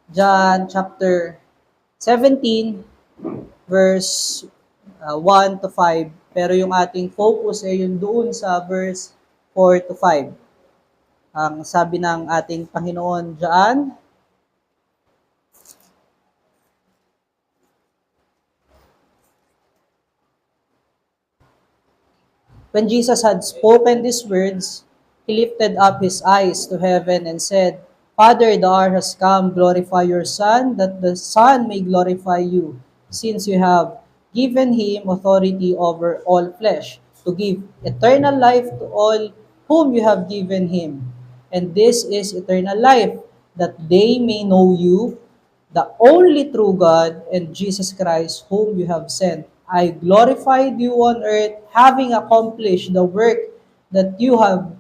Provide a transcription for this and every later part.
John chapter 17, verse 1 to 5. Pero yung ating focus ay yung doon sa verse 4 to 5. Ang sabi ng ating Panginoon diyan, when Jesus had spoken these words, he lifted up his eyes to heaven and said, Father, the hour has come, glorify your Son, that the Son may glorify you, since you have given him authority over all flesh, to give eternal life to all whom you have given him. And this is eternal life, that they may know you, the only true God, and Jesus Christ, whom you have sent. I glorified you on earth, having accomplished the work that you have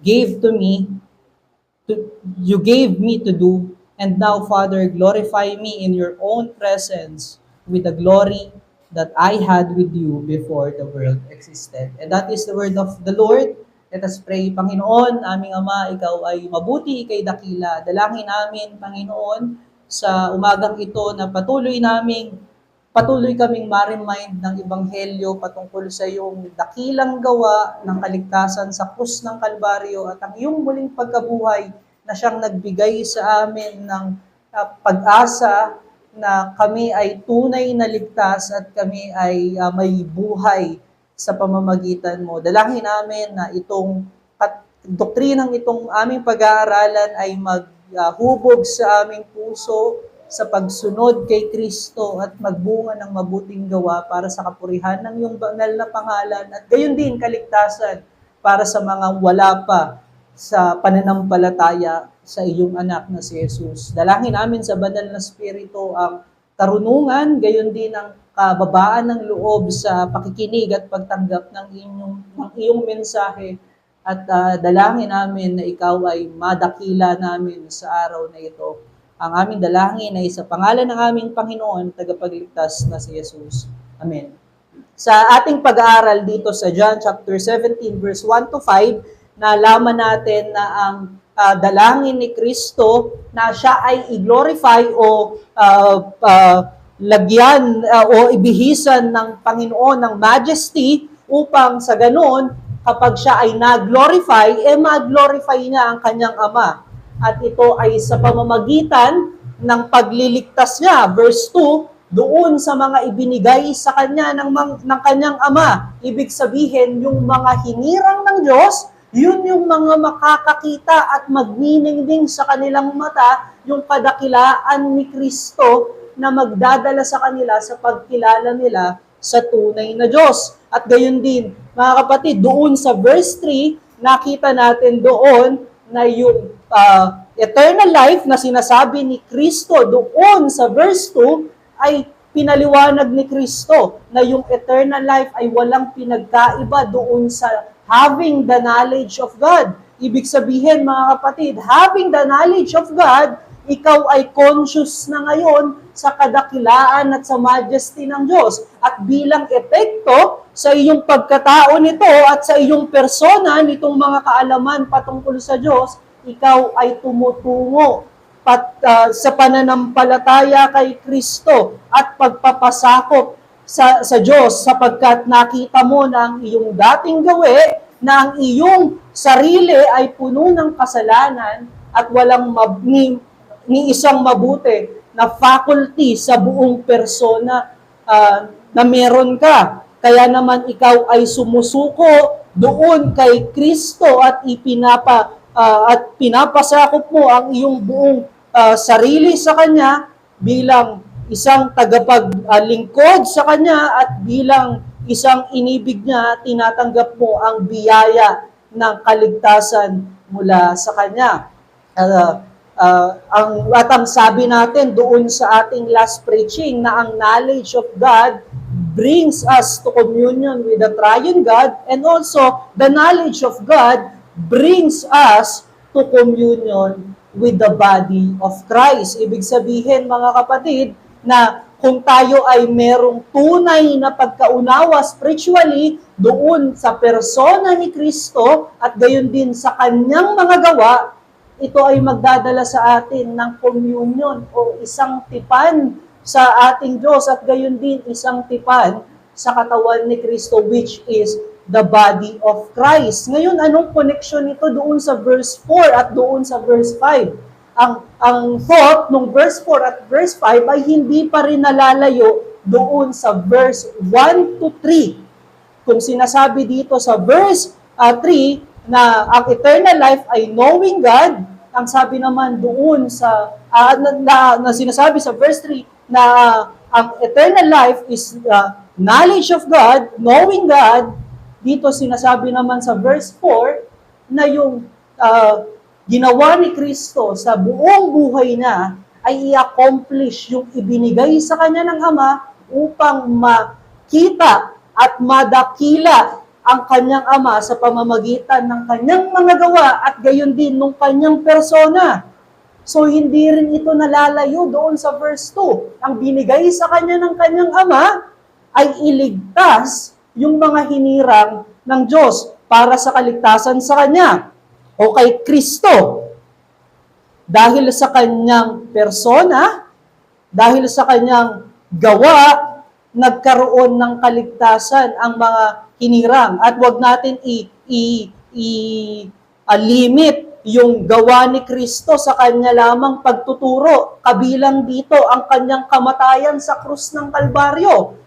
gave to me, you gave me to do. And now, Father, glorify me in your own presence with the glory that I had with you before the world existed. And that is the word of the Lord. Let us pray. Panginoon, aming Ama, Ikaw ay mabuti, Ika'y dakila. Dalangin namin, Panginoon, sa umagang ito na patuloy kaming ma-remind ng Ebanghelyo patungkol sa iyong dakilang gawa ng kaligtasan sa krus ng Kalbaryo at ang iyong muling pagkabuhay na siyang nagbigay sa amin ng pag-asa na kami ay tunay na ligtas at kami ay may buhay sa pamamagitan mo. Dalangin namin na itong doktrinang itong aming pag-aaralan ay maghubog sa aming puso sa pagsunod kay Kristo at magbunga ng mabuting gawa para sa kapurihan ng iyong banal na pangalan at gayon din kaligtasan para sa mga wala pa sa pananampalataya sa iyong anak na si Jesus. Dalangin namin sa banal na Espiritu ang karunungan, gayon din ang kababaan ng loob sa pakikinig at pagtanggap ng iyong mensahe at dalangin namin na ikaw ay madakila namin sa araw na ito. Ang aming dalangin ay sa pangalan ng aming Panginoon, tagapagligtas na si Jesus. Amen. Sa ating pag-aaral dito sa John chapter 17 verse 1 to 5, nalaman natin na ang dalangin ni Kristo na siya ay i-glorify o lagyan o ibihisan ng Panginoon ng majesty upang sa ganon, kapag siya ay na-glorify, ma-glorify niya ang kanyang Ama. At ito ay sa pamamagitan ng pagliligtas niya. Verse 2, doon sa mga ibinigay sa kanya ng kanyang Ama. Ibig sabihin, yung mga hinirang ng Diyos, yun yung mga makakakita at magniningning sa kanilang mata, yung kadakilaan ni Kristo na magdadala sa kanila sa pagkilala nila sa tunay na Diyos. At gayon din, mga kapatid, doon sa verse 3, nakita natin doon na yung eternal life na sinasabi ni Kristo doon sa verse 2 ay pinaliwanag ni Kristo na yung eternal life ay walang pinagkaiba doon sa having the knowledge of God. Ibig sabihin, mga kapatid, having the knowledge of God, ikaw ay conscious na ngayon sa kadakilaan at sa majesty ng Diyos. At bilang epekto sa iyong pagkatao nito at sa iyong persona nitong mga kaalaman patungkol sa Diyos, ikaw ay tumutungo sa pananampalataya kay Kristo at pagpapasakop sa Diyos sapagkat nakita mo na ang iyong dating gawi na ang iyong sarili ay puno ng kasalanan at walang ni isang mabuti na faculty sa buong persona na meron ka. Kaya naman ikaw ay sumusuko doon kay Kristo at pinapasakop mo ang iyong buong sarili sa Kanya bilang isang tagapaglingkod sa Kanya at bilang isang inibig niya, tinatanggap mo ang biyaya ng kaligtasan mula sa Kanya. Ang sabi natin doon sa ating last preaching na ang knowledge of God brings us to communion with the triune God, and also the knowledge of God brings us to communion with the body of Christ. Ibig sabihin, mga kapatid, na kung tayo ay merong tunay na pagkaunawa spiritually doon sa persona ni Kristo at gayon din sa kanyang mga gawa, ito ay magdadala sa atin ng communion o isang tipan sa ating Diyos at gayon din isang tipan sa katawan ni Kristo, which is the body of Christ. Ngayon, anong connection nito doon sa verse 4 at doon sa verse 5? Ang thought nung verse 4 at verse 5 ay hindi pa rin nalalayo doon sa verse 1 to 3. Kung sinasabi dito sa verse 3 na ang eternal life ay knowing God, ang sabi naman doon sa na sinasabi sa verse 3 na ang eternal life is knowledge of God, knowing God. Dito sinasabi naman sa verse 4 na yung ginawa ni Kristo sa buong buhay niya ay i-accomplish yung ibinigay sa kanya ng Ama upang makita at madakila ang kanyang Ama sa pamamagitan ng kanyang mga gawa at gayon din ng kanyang persona. So, hindi rin ito nalalayo doon sa verse 2. Ang binigay sa kanya ng kanyang Ama ay iligtas yung mga hinirang ng Diyos para sa kaligtasan sa kanya o kay Kristo. Dahil sa kanyang persona, dahil sa kanyang gawa, nagkaroon ng kaligtasan ang mga hinirang. At wag natin limit yung gawa ni Kristo sa kanya lamang pagtuturo. Kabilang dito ang kanyang kamatayan sa krus ng Kalbaryo.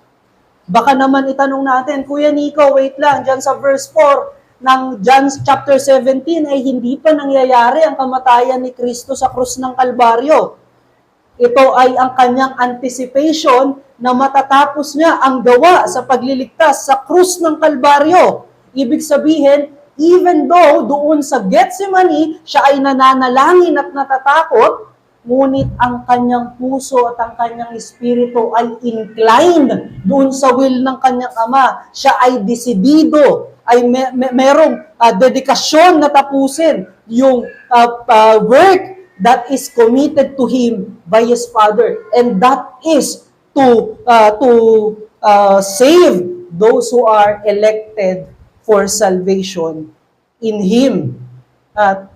Baka naman itanong natin, Kuya Nico, wait lang, dyan sa verse 4 ng John chapter 17 ay hindi pa nangyayari ang kamatayan ni Kristo sa krus ng Kalbaryo. Ito ay ang kanyang anticipation na matatapos niya ang gawa sa pagliligtas sa krus ng Kalbaryo. Ibig sabihin, even though doon sa Gethsemane, siya ay nananalangin at natatakot, ngunit ang kanyang puso at ang kanyang espiritu ay inclined doon sa will ng kanyang Ama. Siya ay desidido, ay merong dedikasyon na tapusin yung work that is committed to him by his Father, and that is to save those who are elected for salvation in him. At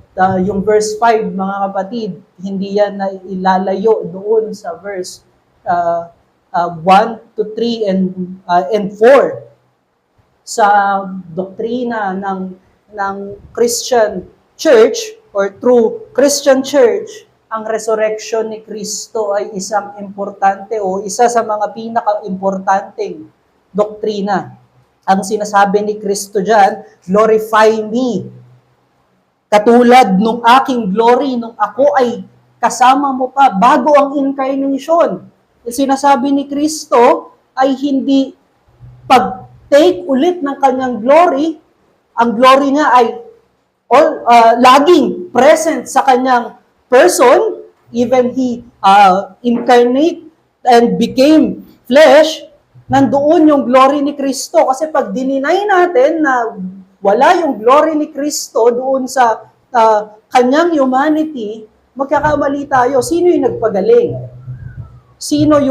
yung verse 5, mga kapatid, hindi yan na ilalayo doon sa verse 1 to 3 and 4 sa doktrina ng Christian Church or true Christian Church. Ang resurrection ni Kristo ay isang importante o isa sa mga pinaka-importanteng doktrina. Ang sinasabi ni Kristo dyan, glorify me. Katulad nung aking glory, nung ako ay kasama mo pa bago ang incarnation. Yung sinasabi ni Kristo ay hindi pag-take ulit ng kanyang glory, ang glory niya ay laging present sa kanyang person, even he incarnate and became flesh, nandoon yung glory ni Kristo. Kasi pag dininay natin na wala yung glory ni Kristo doon sa kanyang humanity, magkakamali tayo. Sino yung nagpagaling? Sino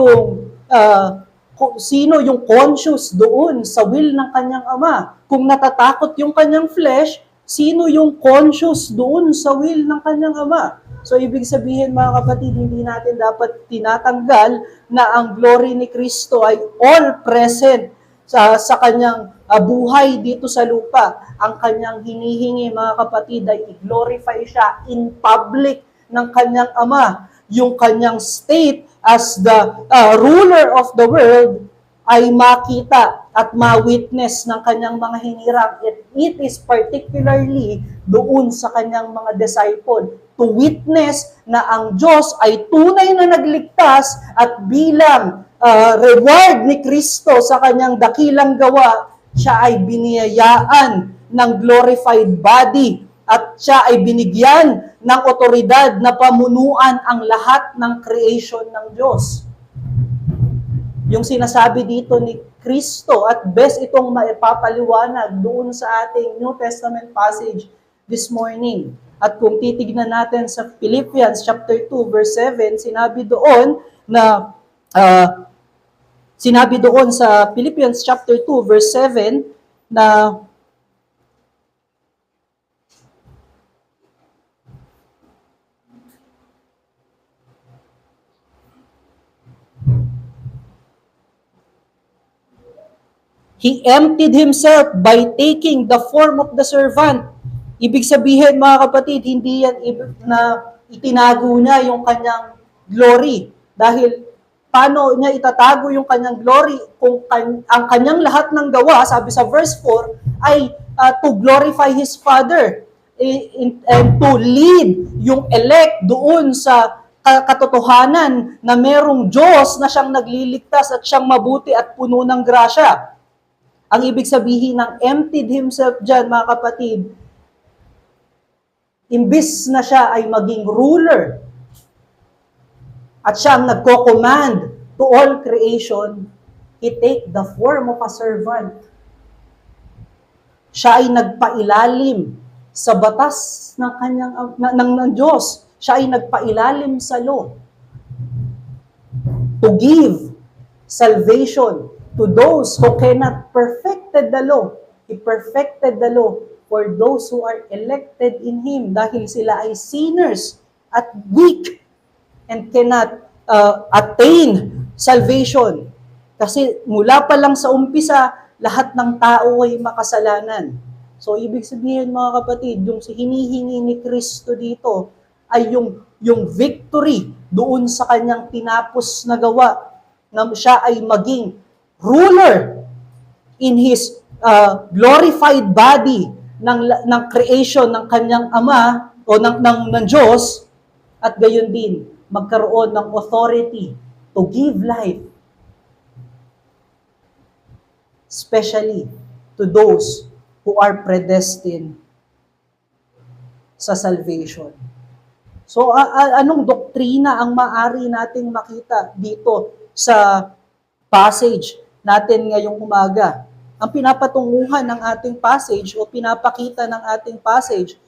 yung conscious doon sa will ng kanyang Ama? Kung natatakot yung kanyang flesh, sino yung conscious doon sa will ng kanyang Ama? So, ibig sabihin, mga kapatid, hindi natin dapat tinatanggal na ang glory ni Kristo ay all present sa kanyang buhay dito sa lupa. Ang kanyang hinihingi, mga kapatid, ay i-glorify siya in public ng kanyang Ama. Yung kanyang state as the ruler of the world ay makita at ma-witness ng kanyang mga hinirang. It is particularly doon sa kanyang mga disciple to witness na ang Diyos ay tunay na nagligtas at bilang reward ni Kristo sa kanyang dakilang gawa, siya ay biniyayaan ng glorified body at siya ay binigyan ng otoridad na pamunuan ang lahat ng creation ng Diyos. Yung sinasabi dito ni Kristo at best itong maipapaliwanag doon sa ating New Testament passage this morning. At kung titignan natin sa Philippians chapter 2 verse 7, sinabi doon sa Philippians chapter 2 verse 7 na He emptied himself by taking the form of the servant. Ibig sabihin, mga kapatid, hindi yan na itinago niya yung kanyang glory. Dahil paano niya itatago yung kanyang glory kung ang kanyang lahat ng gawa, sabi sa verse 4, ay to glorify His Father and to lead yung elect doon sa katotohanan na merong Diyos na siyang nagliligtas at siyang mabuti at puno ng grasya. Ang ibig sabihin ng emptied himself dyan, mga kapatid, imbis na siya ay maging ruler at siya ang nagko-command to all creation, He take the form of a servant. Siya ay nagpailalim sa batas ng kanyang ng Diyos. Siya ay nagpailalim sa law to give salvation to those who cannot perfected the law. He perfected the law for those who are elected in Him dahil sila ay sinners at weak and cannot attain salvation. Kasi mula pa lang sa umpisa, lahat ng tao ay makasalanan. So, ibig sabihin, mga kapatid, yung hinihingi ni Kristo dito ay yung victory doon sa kanyang tinapos na gawa na siya ay maging ruler in His glorified body ng creation ng kanyang Ama o ng Diyos at gayon din magkaroon ng authority to give life, especially to those who are predestined sa salvation. So, anong doktrina ang maaari nating makita dito sa passage natin ngayong umaga? Ang pinapatunguhan ng ating passage o pinapakita ng ating passage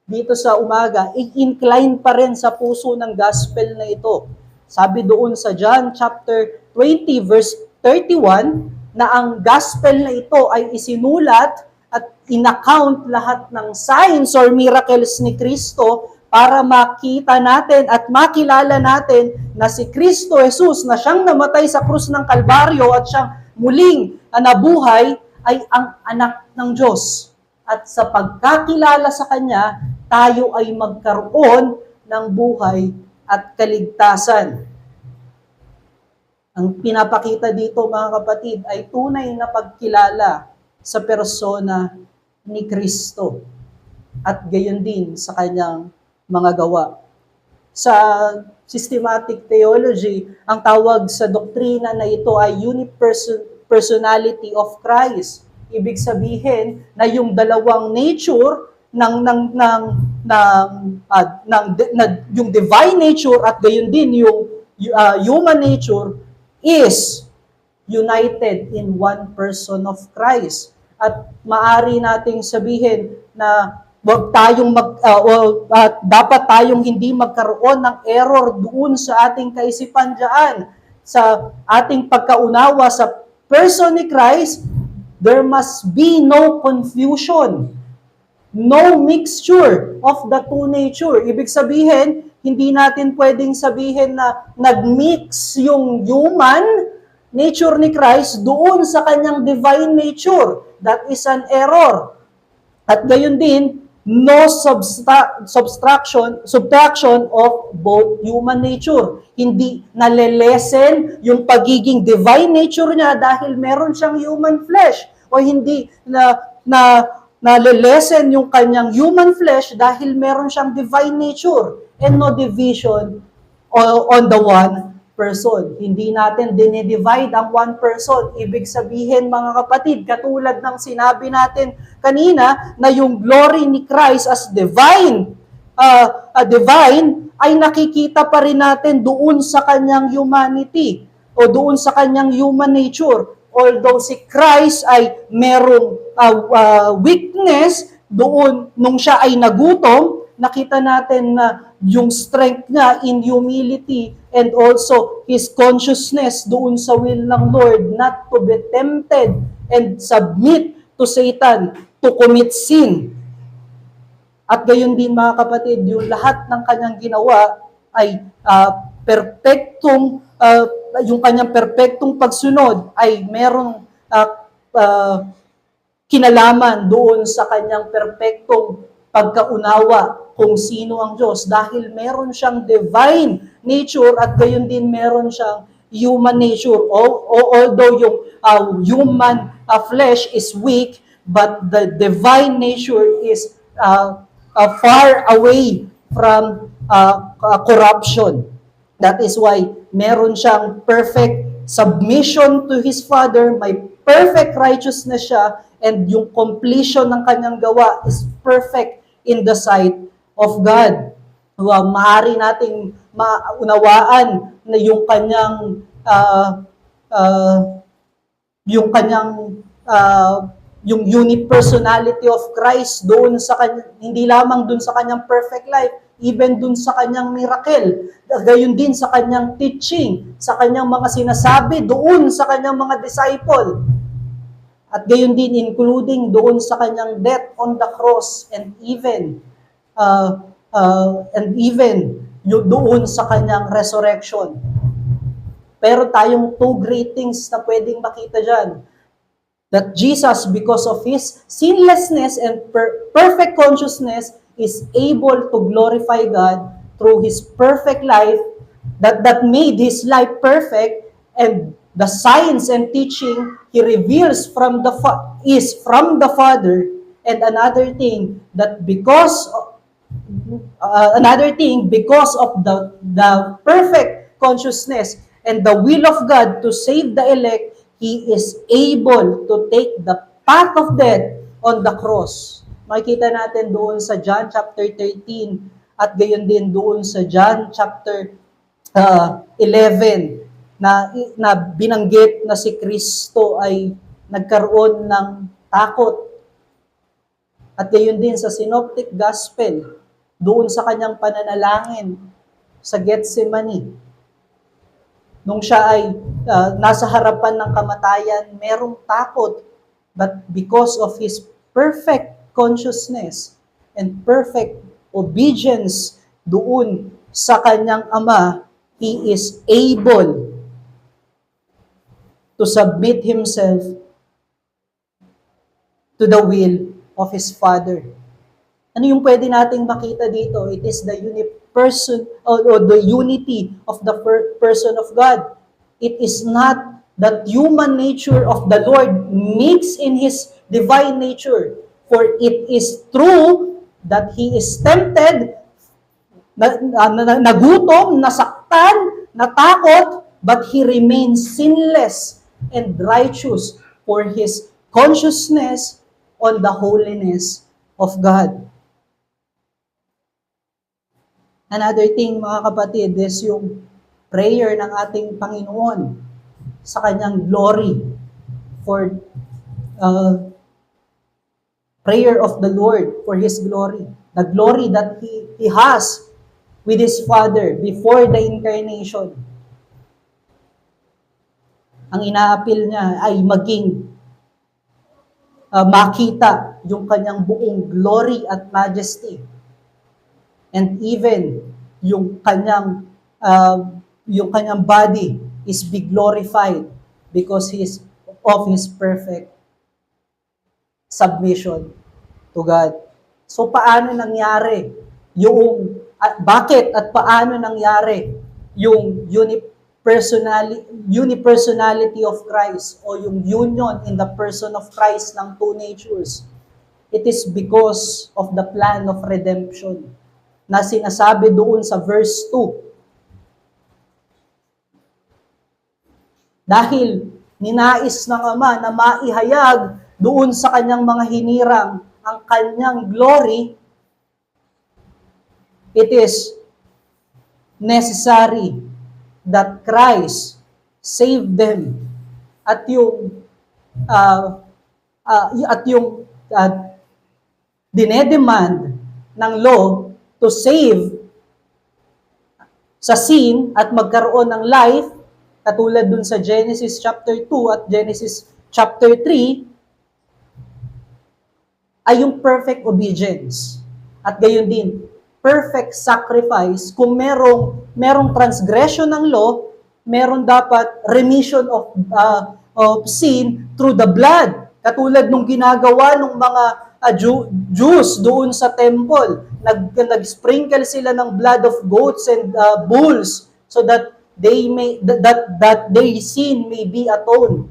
dito sa umaga, i-incline pa rin sa puso ng gospel na ito. Sabi doon sa John chapter 20 verse 31 na ang gospel na ito ay isinulat at in-account lahat ng signs or miracles ni Kristo para makita natin at makilala natin na si Kristo Jesus na siyang namatay sa krus ng Kalbaryo at siyang muling nabuhay ay ang anak ng Diyos. At sa pagkakilala sa Kanya, tayo ay magkaroon ng buhay at kaligtasan. Ang pinapakita dito, mga kapatid, ay tunay na pagkilala sa persona ni Kristo at gayon din sa Kanyang mga gawa. Sa systematic theology, ang tawag sa doktrina na ito ay unipersonality of Christ. Ibig sabihin na yung dalawang nature yung divine nature at gayon din yung human nature is united in one person of Christ. At maari nating sabihin na dapat tayong hindi magkaroon ng error doon sa ating kaisipan diyan. Sa ating pagkaunawa sa person ni Christ, there must be no confusion, no mixture of the two nature. Ibig sabihin, hindi natin pwedeng sabihin na nag-mix yung human nature ni Christ doon sa kanyang divine nature. That is an error. At gayon din, no subtraction of both human nature. Hindi nalelesen yung pagiging divine nature niya dahil meron siyang human flesh. O hindi nalelesen yung kanyang human flesh dahil meron siyang divine nature. And no division on the one person. Hindi natin dinidivide ang one person. Ibig sabihin, mga kapatid, katulad ng sinabi natin kanina, na yung glory ni Christ as divine ay nakikita pa rin natin doon sa kanyang humanity o doon sa kanyang human nature. Although si Christ ay merong weakness doon nung siya ay nagutom, nakita natin na yung strength niya in humility and also his consciousness doon sa will ng Lord not to be tempted and submit to Satan to commit sin. At gayon din, mga kapatid, yung lahat ng kanyang ginawa ay yung kanyang perpektong pagsunod ay merong uh, kinalaman doon sa kanyang perpektong pagkaunawa kung sino ang Diyos dahil meron siyang divine nature at gayon din meron siyang human nature. Although yung human flesh is weak, but the divine nature is far away from corruption. That is why meron siyang perfect submission to his Father, may perfect righteousness siya, and yung completion ng kanyang gawa is perfect in the sight of God. Maaari nating maunawaan na yung kanyang yung unipersonality of Christ doon sa kanya, hindi lamang doon sa kanyang perfect life, even doon sa kanyang miracle, gayon din sa kanyang teaching, sa kanyang mga sinasabi doon sa kanyang mga disciple. At gayon din, including doon sa kanyang death on the cross and even yung doon sa kanyang resurrection. Pero tayong two great things na pwedeng makita dyan. That Jesus, because of His sinlessness and perfect consciousness, is able to glorify God through His perfect life that made His life perfect, and the signs and teaching He reveals from the Father. And another thing because of the perfect consciousness and the will of God to save the elect, He is able to take the path of death on the cross. Makikita natin doon sa John chapter 13 at gayon din doon sa John chapter 11 na binanggit na si Kristo ay nagkaroon ng takot. At gayon din sa Synoptic Gospel, doon sa kanyang pananalangin sa Gethsemane. Nung siya ay nasa harapan ng kamatayan, merong takot. But because of His perfect consciousness and perfect obedience doon sa kanyang Ama, He is able to submit Himself to the will of His Father. Ano yung pwede nating makita dito? It is the the unity of the person of God. It is not that human nature of the Lord mixed in His divine nature. For it is true that He is tempted, nagutom, nasaktan, natakot, but He remains sinless and righteous for His consciousness on the holiness of God. Another thing, mga kapatid, is yung prayer ng ating Panginoon sa kanyang glory for prayer of the Lord for His glory. The glory that He has with His Father before the incarnation. Ang inaapil niya ay maging makita yung kanyang buong glory at majesty. And even yung kanyang body is be glorified because of His perfect submission to God. So paano nangyari yung bakit at paano nangyari yung unipersonality of Christ o yung union in the person of Christ ng two natures? It is because of the plan of redemption na sinasabi doon sa verse 2. Dahil ninais ng Ama na maihayag doon sa kanyang mga hinirang ang kanyang glory, it is necessary that Christ save them. At yung dinedemand ng law to save sa sin at magkaroon ng life, katulad dun sa Genesis chapter 2 at Genesis chapter 3, ay yung perfect obedience. At gayon din, perfect sacrifice. Kung merong transgression ng law, meron dapat remission of sin through the blood Katulad nung ginagawa ng mga Jews doon sa temple. Nag-sprinkle sila ng blood of goats and bulls so that their sin may be atoned.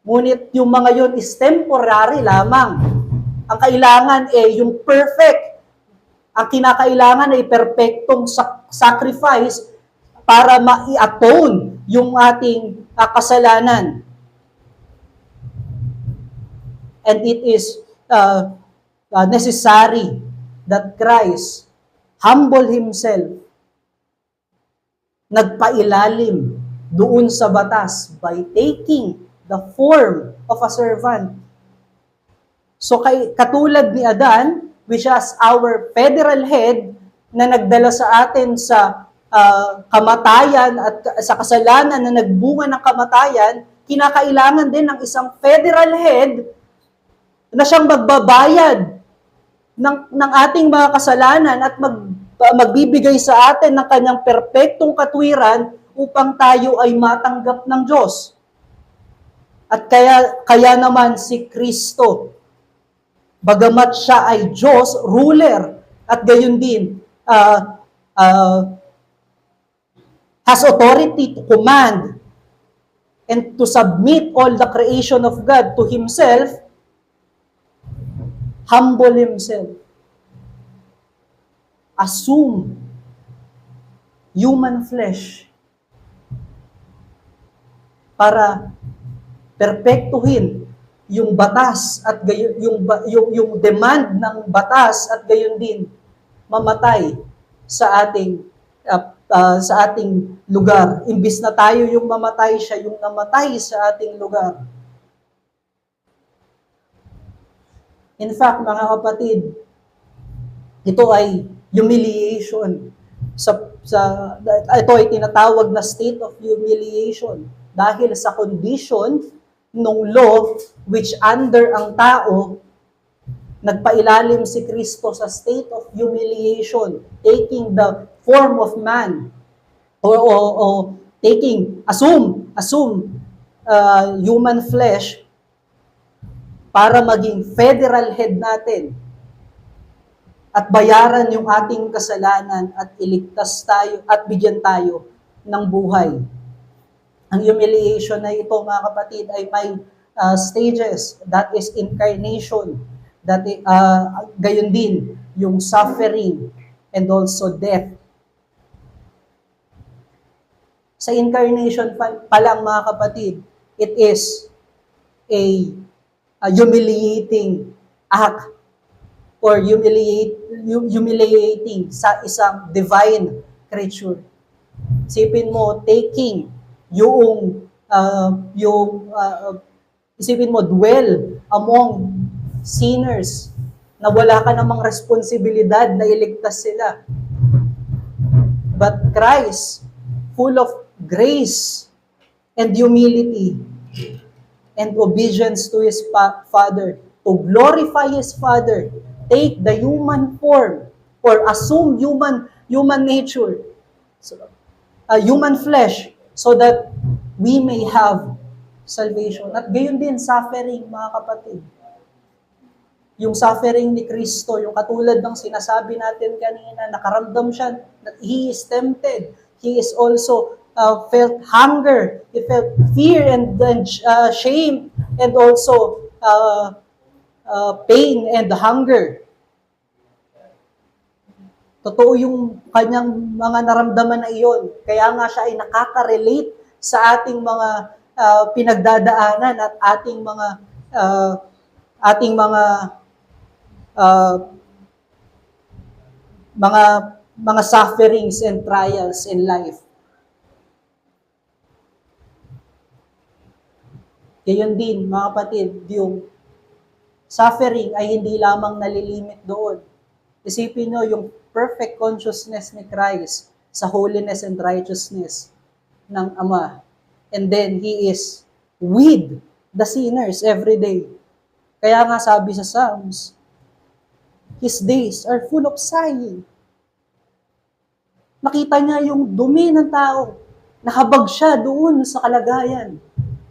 Ngunit yung mga yon is temporary lamang. Ang kailangan yung perfect. Ang kinakailangan ay perfectong sacrifice para ma-atone yung ating kasalanan. And it is necessary that Christ humble Himself, nagpailalim doon sa batas by taking the form of a servant. So katulad ni Adan, which is our federal head, na nagdala sa atin sa kamatayan at sa kasalanan na nagbunga ng kamatayan, kinakailangan din ng isang federal head na siyang magbabayad ng ating mga kasalanan at magbibigay sa atin ng kanyang perpektong katwiran upang tayo ay matanggap ng Diyos. At kaya naman si Kristo, bagamat siya ay Diyos, ruler, at gayon din, has authority to command and to submit all the creation of God to Himself, humble Himself, assume human flesh para perpektuhin yung batas at yung demand ng batas at gayon din mamatay sa ating lugar. Imbis na tayo yung mamatay, siya yung namatay sa ating lugar. In fact, mga kapatid, ito ay humiliation. Ito ay tinatawag na state of humiliation dahil sa condition ng law which under ang tao, nagpailalim si Kristo sa state of humiliation, taking the form of man or assume human flesh para maging federal head natin at bayaran yung ating kasalanan at iligtas tayo at bigyan tayo ng buhay. Ang humiliation na ito, mga kapatid, ay may stages. That is incarnation. Gayon din, yung suffering and also death. Sa incarnation pa lang, mga kapatid, it is a humiliating act or humiliating sa isang divine creature. Isipin mo, isipin mo, dwell among sinners na wala ka namang responsibilidad na iligtas sila. But Christ, full of grace and humility and obedience to His Father, to glorify His Father, take the human form or assume human nature, human flesh, so that we may have salvation. At gayon din, suffering, mga kapatid. Yung suffering ni Kristo, yung katulad ng sinasabi natin kanina, nakaramdam siya, that He is tempted. He is also felt hunger. He felt fear and shame and also pain and hunger. Totoo yung kanyang mga naramdaman na iyon. Kaya nga siya ay nakaka-relate sa ating mga pinagdadaanan at ating mga sufferings and trials in life. Gayon din, mga kapatid, yung suffering ay hindi lamang nalilimit doon. Isipin nyo yung perfect consciousness ni Christ sa holiness and righteousness ng Ama. And then, He is with the sinners every day. Kaya nga sabi sa Psalms, His days are full of sighing. Nakita niya yung dumi ng tao. Nahabag siya doon sa kalagayan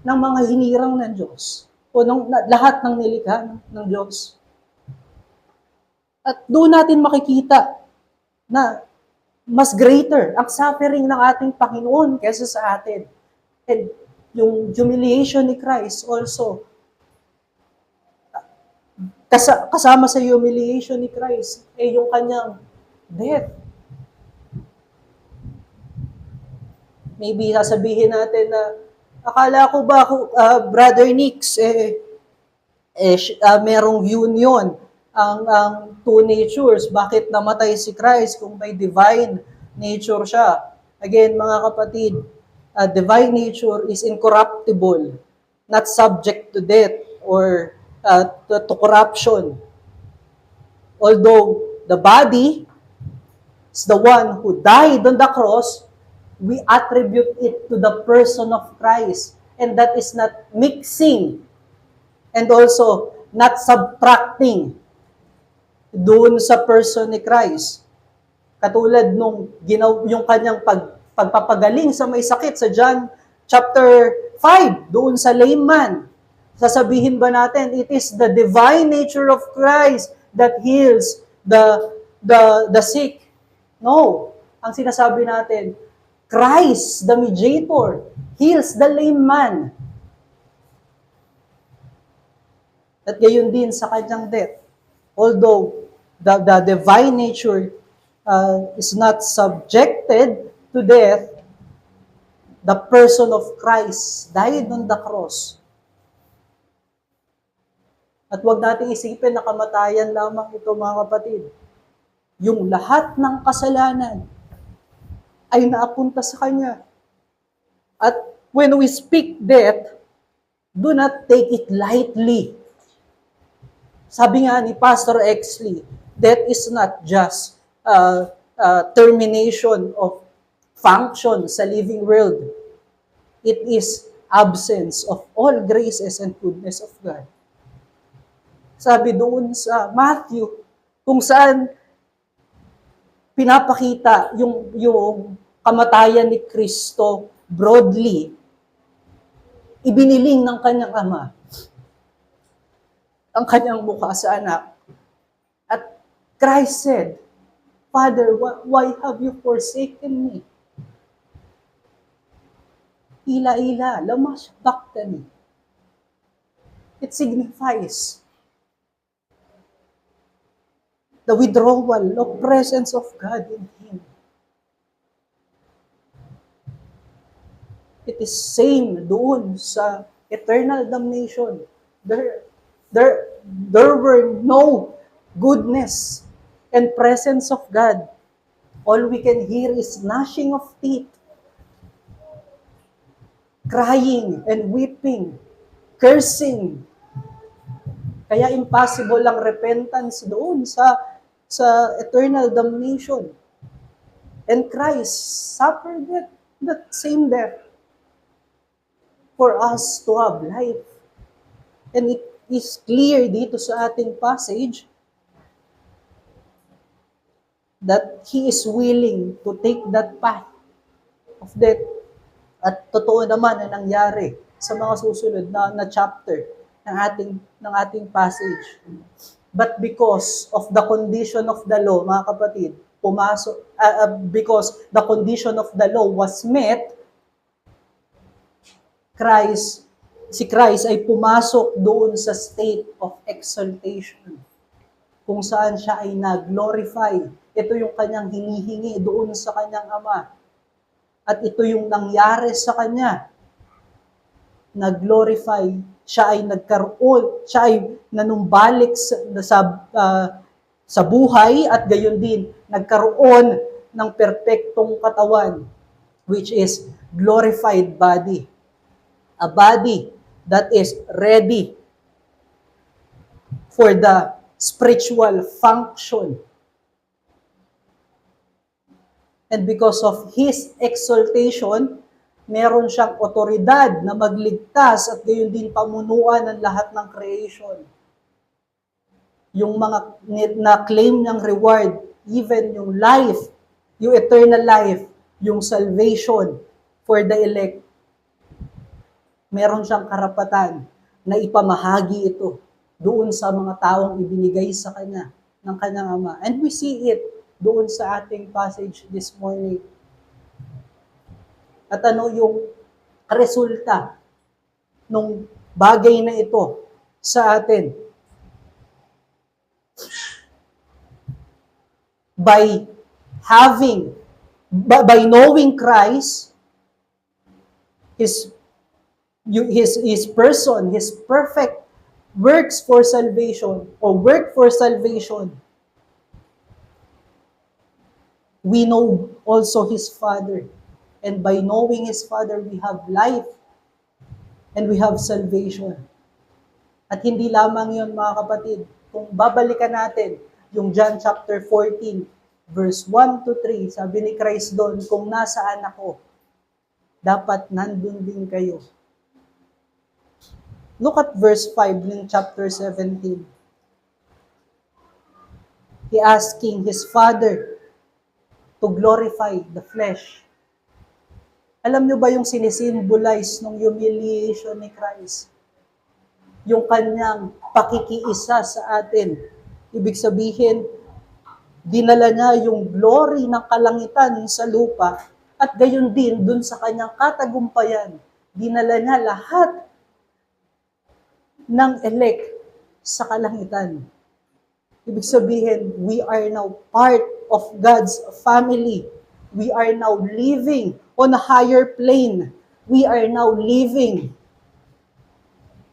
ng mga hinirang ng Diyos. o lahat ng nilikha ng Diyos. At doon natin makikita na mas greater ang suffering ng ating Panginoon kaysa sa atin. And yung humiliation ni Christ also, kasama sa humiliation ni Christ, ay yung kanyang death. Maybe sasabihin natin na, akala ko ba, Brother Nix, merong union ang two natures. Bakit namatay si Christ kung may divine nature siya? Again, mga kapatid, divine nature is incorruptible, not subject to death or to corruption. Although the body is the one who died on the cross, we attribute it to the person of Christ. And that is not mixing and also not subtracting doon sa person ni Christ. Katulad nung yung kanyang pagpapagaling sa may sakit sa John chapter 5, doon sa lame man. Sasabihin ba natin, it is the divine nature of Christ that heals the sick? No. Ang sinasabi natin, Christ, the mediator, heals the lame man. At gayon din sa kanyang death. Although the divine nature is not subjected to death, the person of Christ died on the cross. At huwag nating isipin na kamatayan lamang ito, mga kapatid. Yung lahat ng kasalanan ay naapunta sa Kanya. At when we speak death, do not take it lightly. Sabi nga ni Pastor Exley, death is not just termination of function sa living world. It is absence of all graces and goodness of God. Sabi doon sa Matthew, kung saan pinapakita yung kamatayan ni Kristo broadly, ibiniling ng kanyang ama ang kanyang mukha sa anak. At Christ said, Father, why have you forsaken me? Ila-ila, lama sabachthani. It signifies the withdrawal of presence of God in Him. It is same doon sa eternal damnation. There were no goodness and presence of God. All we can hear is gnashing of teeth, crying and weeping, cursing. Kaya impossible ang repentance doon sa eternal damnation. And Christ suffered that same death for us to have life. And it is clear dito sa ating passage that He is willing to take that path of death. At totoo naman na nangyari sa mga susunod na chapter ng ating passage. But because of the condition of the law, mga kapatid, because the condition of the law was met, si Christ ay pumasok doon sa state of exaltation, kung saan siya ay nag-glorify. Ito yung kanyang hinihingi doon sa kanyang ama. At ito yung nangyari sa kanya. Nag-glorify, siya ay nagkaroon, siya ay nanumbalik sa buhay at gayon din nagkaroon ng perpektong katawan, which is glorified body. A body that is ready for the spiritual function. And because of His exaltation, meron siyang otoridad na magligtas at gayon din pamunuan ng lahat ng creation. Yung mga na-claim niyang reward, even yung life, yung eternal life, yung salvation for the elect, meron siyang karapatan na ipamahagi ito doon sa mga taong ibinigay sa Kanya ng Kanyang Ama. And we see it doon sa ating passage this morning. At ano yung resulta ng bagay na ito sa atin? By knowing Christ, His person, His perfect works for salvation, or work for salvation, we know also His Father. And by knowing His Father, we have life and we have salvation. At hindi lamang yun, mga kapatid. Kung babalikan natin yung John chapter 14, verse 1 to 3, sabi ni Christ doon, kung nasaan ako, dapat nandun din kayo. Look at verse 5 ng chapter 17. He asking His Father to glorify the flesh. Alam nyo ba yung sinisimbolize ng humiliation ni Christ? Yung kanyang pakikiisa sa atin. Ibig sabihin, dinala niya yung glory ng kalangitan sa lupa at gayon din dun sa kanyang katagumpayan. Dinala niya lahat ng elect sa kalangitan. Ibig sabihin, we are now part of God's family. We are now living on a higher plane. We are now living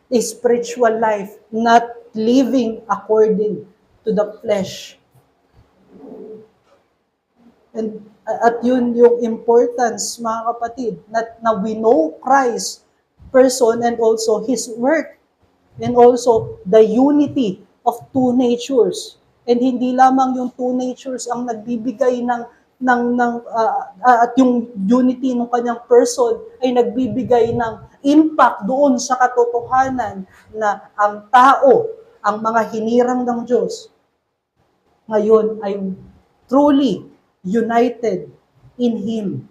a spiritual life, not living according to the flesh. And at yun yung importance, mga kapatid, na we know Christ, person, and also His work, and also the unity of two natures. And hindi lamang yung two natures ang nagbibigay at yung unity ng kanyang person ay nagbibigay ng impact doon sa katotohanan na ang tao, ang mga hinirang ng Diyos, ngayon ay truly united in Him.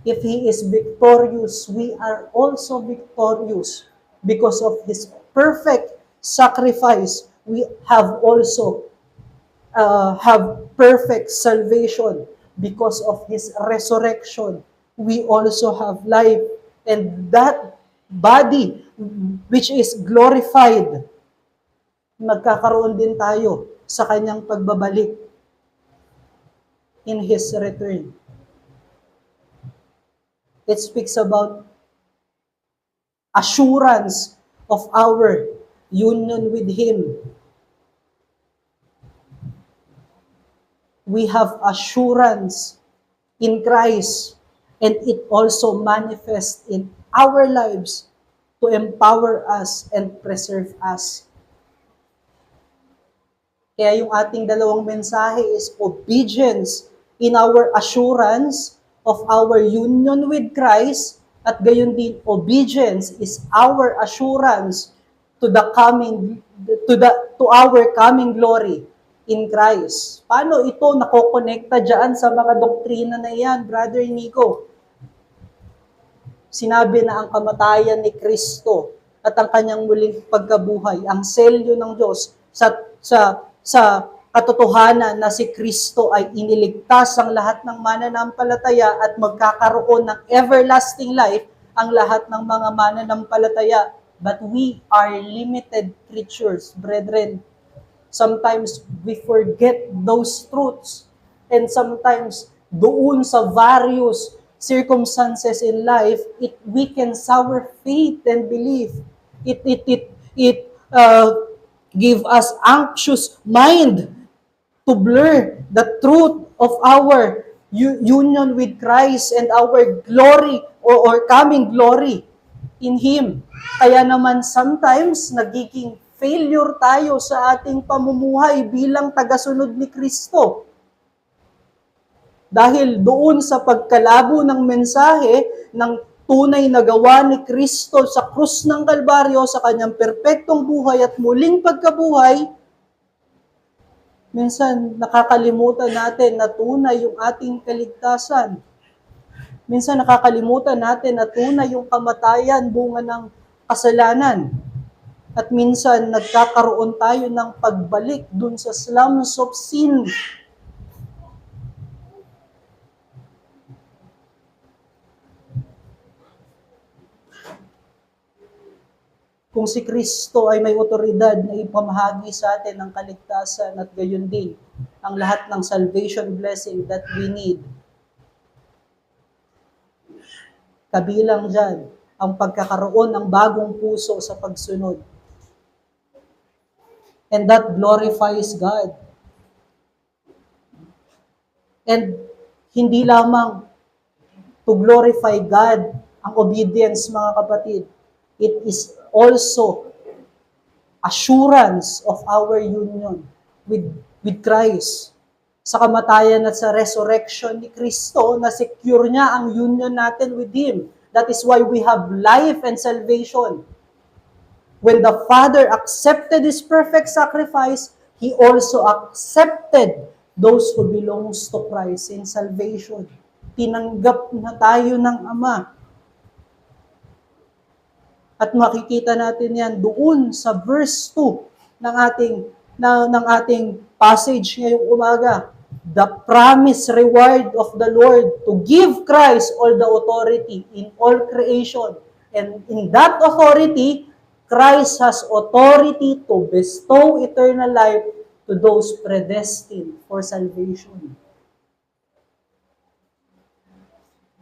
If He is victorious, we are also victorious. Because of His perfect sacrifice, we have also have perfect salvation. Because of His resurrection, we also have life. And that body, which is glorified, magkakaroon din tayo sa Kanyang pagbabalik in His return. It speaks about assurance of our union with Him. We have assurance in Christ, and it also manifests in our lives to empower us and preserve us. Kaya yung ating dalawang mensahe is obedience in our assurance of our union with Christ, at gayon din obedience is our assurance to our coming glory in Christ. Paano ito nakokonekta diyan sa mga doktrina na yan, Brother Nico? Sinabi na ang kamatayan ni Kristo at ang kanyang muling pagkabuhay, ang selyo ng Diyos sa katotohanan na si Kristo ay iniligtas ang lahat ng mananampalataya at magkakaroon ng everlasting life ang lahat ng mga mananampalataya. But we are limited creatures, brethren. Sometimes we forget those truths, and sometimes doon sa various circumstances in life, it weakens our faith and belief. It give us anxious mind to blur the truth of our union with Christ and our glory or coming glory in Him. Kaya naman sometimes nagiging failure tayo sa ating pamumuhay bilang tagasunod ni Kristo. Dahil doon sa pagkalabo ng mensahe ng tunay na gawa ni Kristo sa krus ng Kalbaryo, sa kanyang perpektong buhay at muling pagkabuhay, minsan nakakalimutan natin na tunay yung ating kaligtasan. Minsan nakakalimutan natin na tunay yung kamatayan bunga ng kasalanan. At minsan, nagkakaroon tayo ng pagbalik dun sa slums of sin. Kung si Kristo ay may otoridad na ipamahagi sa atin ang kaligtasan at gayon din ang lahat ng salvation blessing that we need. Kabilang dyan ang pagkakaroon ng bagong puso sa pagsunod. And that glorifies God. And hindi lamang to glorify God ang obedience, mga kapatid. It is also assurance of our union with Christ. Sa kamatayan at sa resurrection ni Kristo, na secure niya ang union natin with Him. That is why we have life and salvation. When the Father accepted His perfect sacrifice, He also accepted those who belongs to Christ in salvation. Tinanggap na tayo ng Ama. At makikita natin yan doon sa verse 2 ng ating passage ngayong umaga. The promised reward of the Lord to give Christ all the authority in all creation. And in that authority, Christ has authority to bestow eternal life to those predestined for salvation.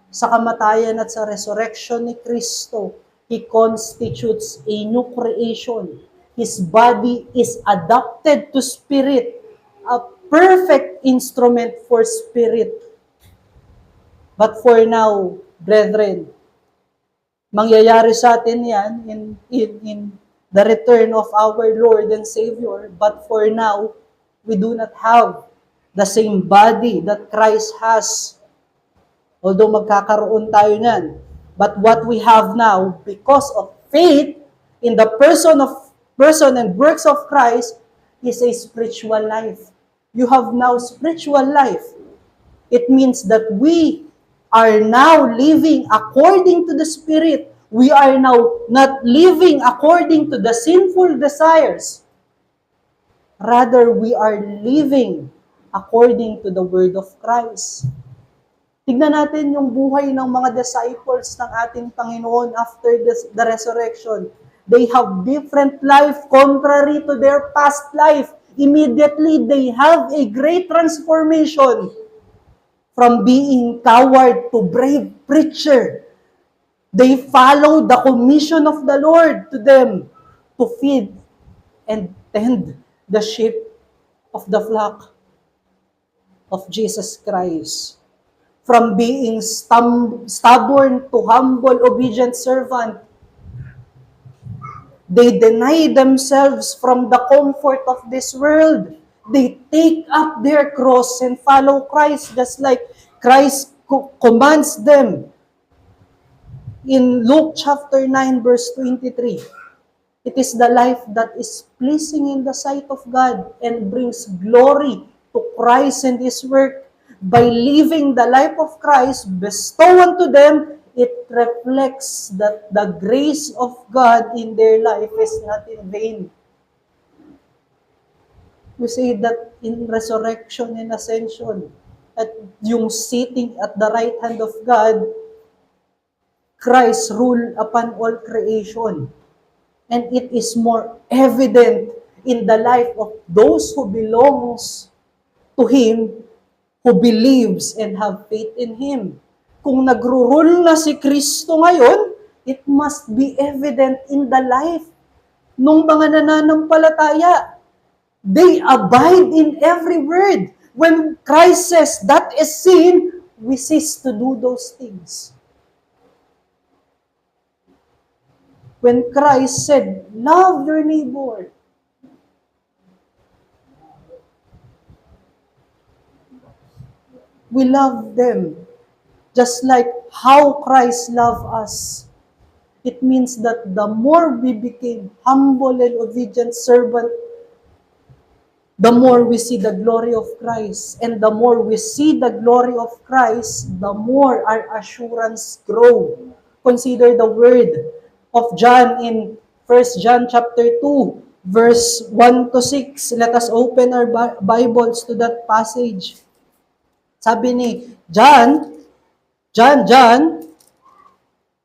Sa kamatayan at sa resurrection ni Kristo, He constitutes a new creation. His body is adapted to spirit, a perfect instrument for spirit. But for now, brethren, mangyayari sa atin yan in the return of our Lord and Savior. But for now, we do not have the same body that Christ has. Although magkakaroon tayo niyan. But what we have now, because of faith in the person and works of Christ, is a spiritual life. You have now spiritual life. It means that we are now living according to the Spirit. We are now not living according to the sinful desires. Rather, we are living according to the Word of Christ. Tignan natin yung buhay ng mga disciples ng ating Panginoon after the resurrection. They have different life contrary to their past life. Immediately, they have a great transformation from being coward to brave preacher. They follow the commission of the Lord to them to feed and tend the sheep of the flock of Jesus Christ. From being stubborn to humble, obedient servant. They deny themselves from the comfort of this world. They take up their cross and follow Christ just like Christ commands them. In Luke chapter 9 verse 23, it is the life that is pleasing in the sight of God and brings glory to Christ and His work. By living the life of Christ, bestow unto them, it reflects that the grace of God in their life is not in vain. We say that in resurrection and ascension, at yung sitting at the right hand of God, Christ rule upon all creation. And it is more evident in the life of those who belongs to Him, who believes and have faith in Him. Kung nagro-rule na si Kristo ngayon, it must be evident in the life ng mga nananampalataya. They abide in every word. When Christ says, that is sin, we cease to do those things. When Christ said, love your neighbor, we love them just like how Christ loved us. It means that the more we became humble and obedient servant, the more we see the glory of Christ. And the more we see the glory of Christ, the more our assurance grow. Consider the word of John in 1 John chapter 2, verse 1 to 6. Let us open our Bibles to that passage. Sabi ni John,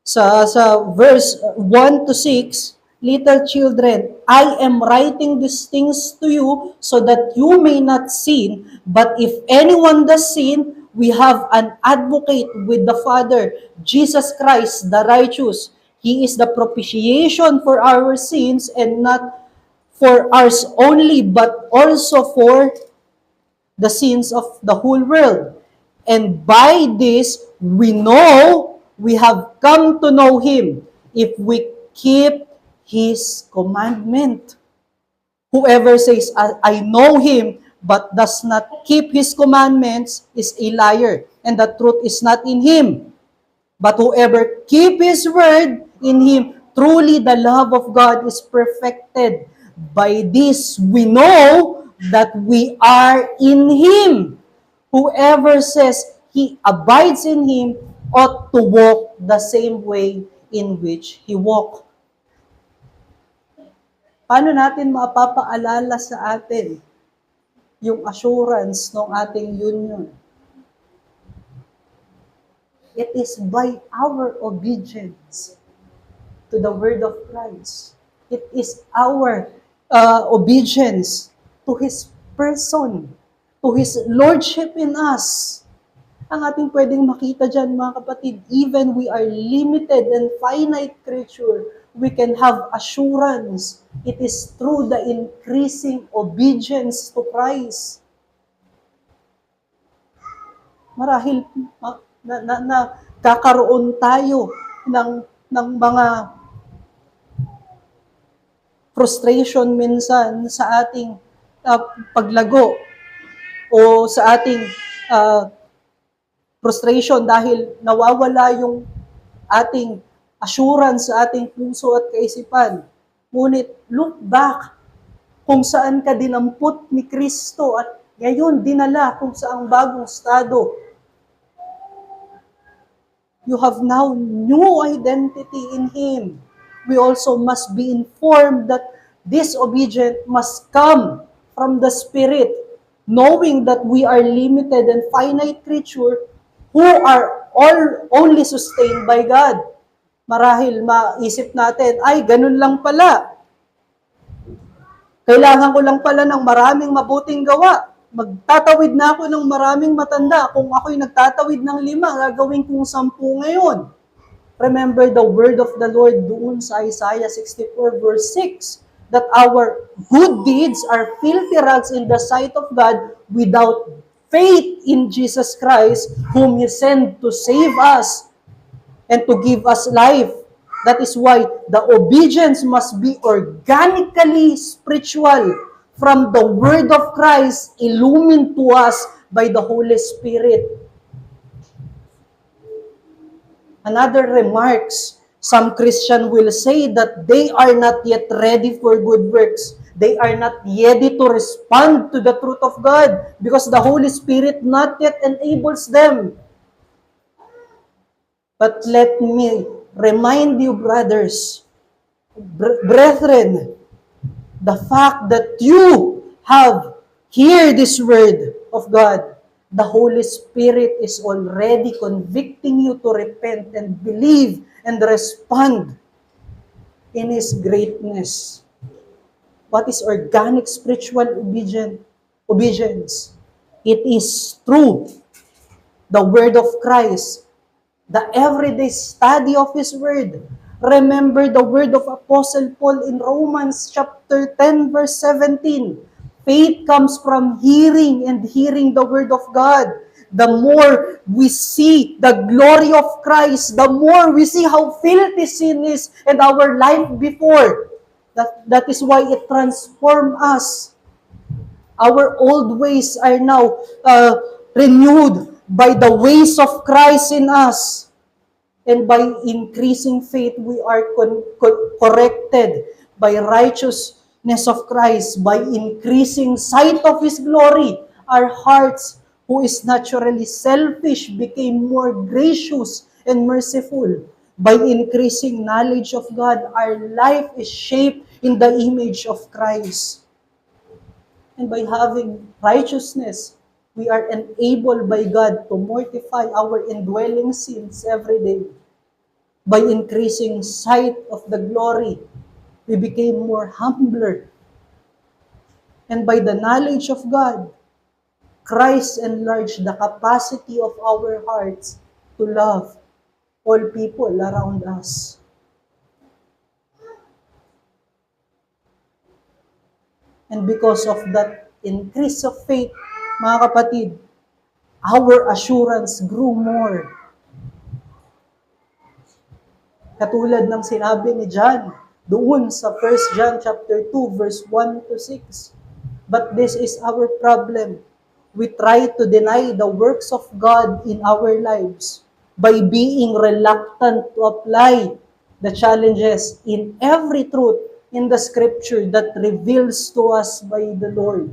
sa verse 1 to 6, little children, I am writing these things to you so that you may not sin, but if anyone does sin, we have an advocate with the Father, Jesus Christ, the righteous. He is the propitiation for our sins, and not for ours only, but also for the sins of the whole world. And by this, we know we have come to know Him if we keep His commandment. Whoever says, I know Him, but does not keep His commandments is a liar, and the truth is not in him. But whoever keep His word, in him truly the love of God is perfected. By this we know that we are in Him. Whoever says he abides in Him ought to walk the same way in which He walked. Paano natin mapapaalala sa atin yung assurance ng ating union? It is by our obedience to the word of Christ. It is our obedience to His person, to His lordship in us. Ang ating pwedeng makita dyan, mga kapatid, even we are limited and finite creature, we can have assurance. It is through the increasing obedience to Christ. Marahil kakaroon tayo ng mga frustration minsan sa ating paglago o sa ating frustration dahil nawawala yung ating assurance sa ating puso at kaisipan. Ngunit look back kung saan ka dinampot ni Kristo at ngayon dinala kung saang bagong estado. You have now new identity in Him. We also must be informed that this obedience must come from the Spirit, knowing that we are limited and finite creature who are all only sustained by God. Marahil maisip natin, ay, ganun lang pala. Kailangan ko lang pala ng maraming mabuting gawa. Magtatawid na ako ng maraming matanda. Kung ako'y nagtatawid ng 5, gagawin kong 10 ngayon. Remember the word of the Lord doon sa Isaiah 64 verse 6, that our good deeds are filthy rags in the sight of God without faith in Jesus Christ, whom He sent to save us and to give us life. That is why the obedience must be organically spiritual from the Word of Christ illumined to us by the Holy Spirit. Another remarks, some Christian will say that they are not yet ready for good works. They are not ready to respond to the truth of God because the Holy Spirit not yet enables them. But let me remind you, brothers, brethren, the fact that you have heard this word of God, the Holy Spirit is already convicting you to repent and believe and respond in His greatness. What is organic spiritual obedience? It is through the word of Christ, the everyday study of His word. Remember the word of Apostle Paul in Romans chapter 10 verse 17. Faith comes from hearing, and hearing the word of God. The more we see the glory of Christ, the more we see how filthy sin is and our life before. That is why it transforms us. Our old ways are now renewed by the ways of Christ in us. And by increasing faith, we are corrected by righteousness of Christ. By increasing sight of His glory, our hearts, who is naturally selfish, became more gracious and merciful. By increasing knowledge of God, our life is shaped in the image of Christ. And by having righteousness, we are enabled by God to mortify our indwelling sins every day. By increasing sight of the glory, we became more humbler. And by the knowledge of God, Christ enlarged the capacity of our hearts to love all people around us. And because of that increase of faith, mga kapatid, our assurance grew more. Katulad ng sinabi ni John doon sa 1 John chapter 2 verse 1 to 6. But this is our problem. We try to deny the works of God in our lives by being reluctant to apply the challenges in every truth in the scripture that reveals to us by the Lord.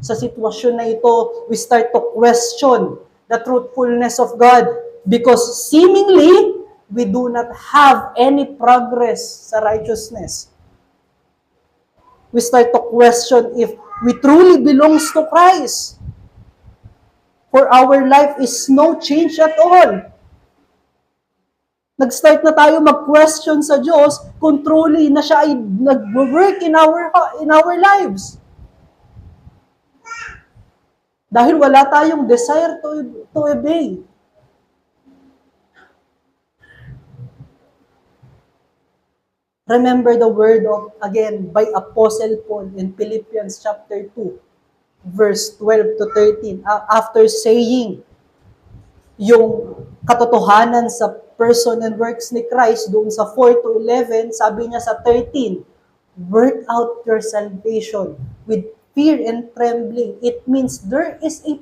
Sa sitwasyon na ito, we start to question the truthfulness of God because seemingly, we do not have any progress sa righteousness. We start to question if we truly belongs to Christ. For our life is no change at all. Nag-start na tayo mag-question sa Diyos kung truly na siya ay nag-work in our lives. Dahil wala tayong desire to obey. Remember the word of, again, by Apostle Paul in Philippians chapter 2, verse 12 to 13. After saying yung katotohanan sa person and works ni Christ, doon sa 4 to 11, sabi niya sa 13, work out your salvation with fear and trembling. It means there is a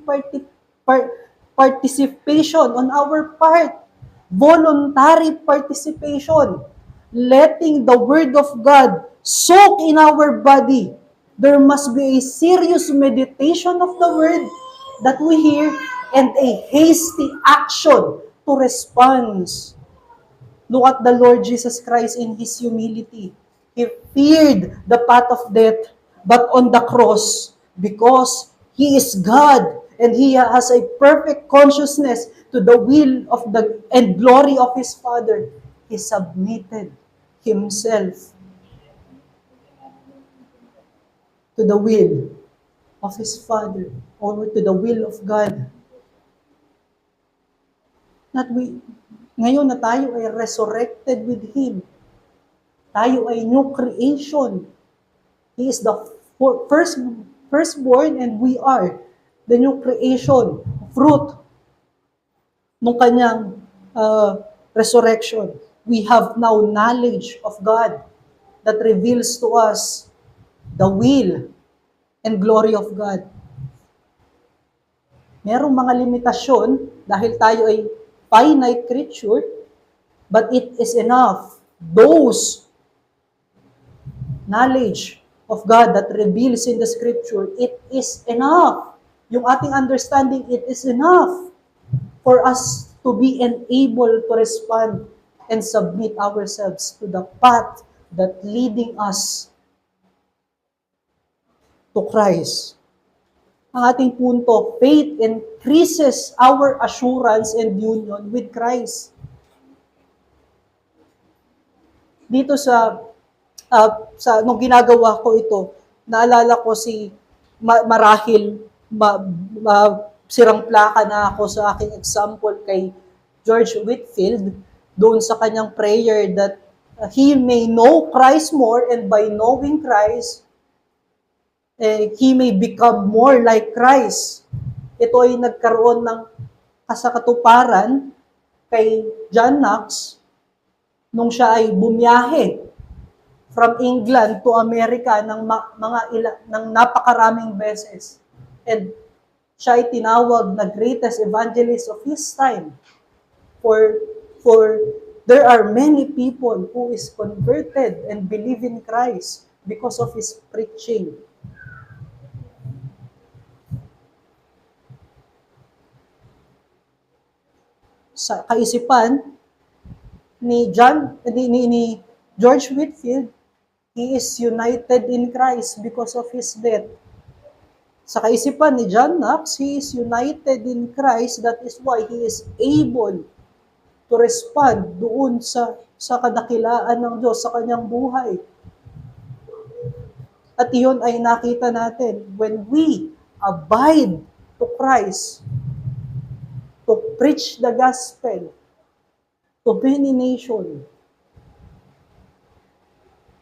participation on our part, voluntary participation, letting the Word of God soak in our body. There must be a serious meditation of the Word that we hear and a hasty action to respond. Look at the Lord Jesus Christ in His humility. He feared the path of death, but on the cross, because He is God and He has a perfect consciousness to the will of the and glory of His Father, He submitted Himself to the will of His Father or to the will of God. Ngayon na tayo ay resurrected with Him. Tayo ay new creation. He is the firstborn and we are the new creation, fruit ng kanyang resurrection. We have now knowledge of God that reveals to us the will and glory of God. Merong mga limitasyon dahil tayo ay finite creature, but it is enough. Those knowledge of God that reveals in the scripture, it is enough. Yung ating understanding, it is enough for us to be enabled to respond and submit ourselves to the path that leading us to Christ. Ang ating punto, faith increases our assurance and union with Christ. Dito nung ginagawa ko ito, naalala ko si marahil sirang plaka na ako sa aking example kay George Whitefield doon sa kanyang prayer that he may know Christ more and by knowing Christ, he may become more like Christ. Ito ay nagkaroon ng kasakatuparan kay John Knox nung siya ay bumiyahe from England to America ng napakaraming beses. And siya ay tinawag na greatest evangelist of his time. For there are many people who is converted and believe in Christ because of his preaching. Sa kaisipan, ni George Whitefield, he is united in Christ because of his death. Sa kaisipan ni John Knox, he is united in Christ. That is why he is able to respond doon sa kadakilaan ng Diyos sa kanyang buhay. At iyon ay nakita natin when we abide to Christ, to preach the gospel to many nations,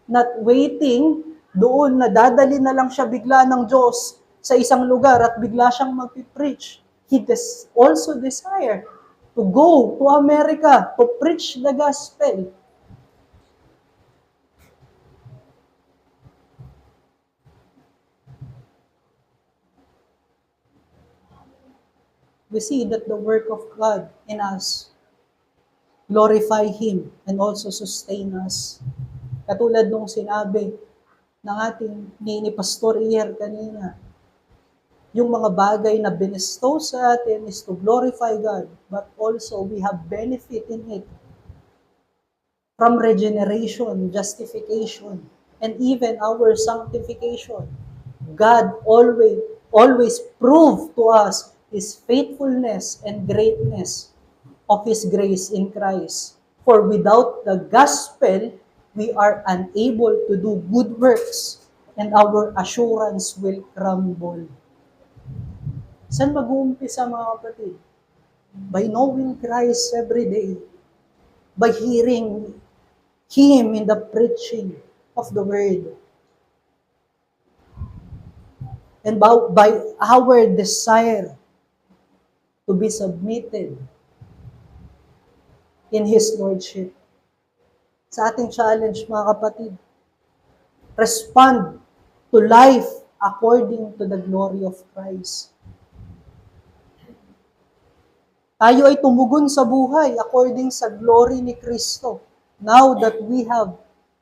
not waiting doon na dadali na lang siya bigla ng Diyos sa isang lugar at bigla siyang magpipreach. He also desire to go to America to preach the gospel. We see that the work of God in us glorify Him and also sustain us. Katulad nung sinabi ng ating ni Pastor Iyer kanina, yung mga bagay na binistow sa atin is to glorify God, but also we have benefit in it. From regeneration, justification, and even our sanctification. God always proved to us His faithfulness and greatness of His grace in Christ. For without the gospel, we are unable to do good works, and our assurance will crumble. Saan mag-uumpisa mga kapatid? By knowing Christ every day, by hearing Him in the preaching of the Word, and by our desire to be submitted in His Lordship. Sa ating challenge, mga kapatid, respond to life according to the glory of Christ. Tayo ay tumugon sa buhay according sa glory ni Kristo. Now that we have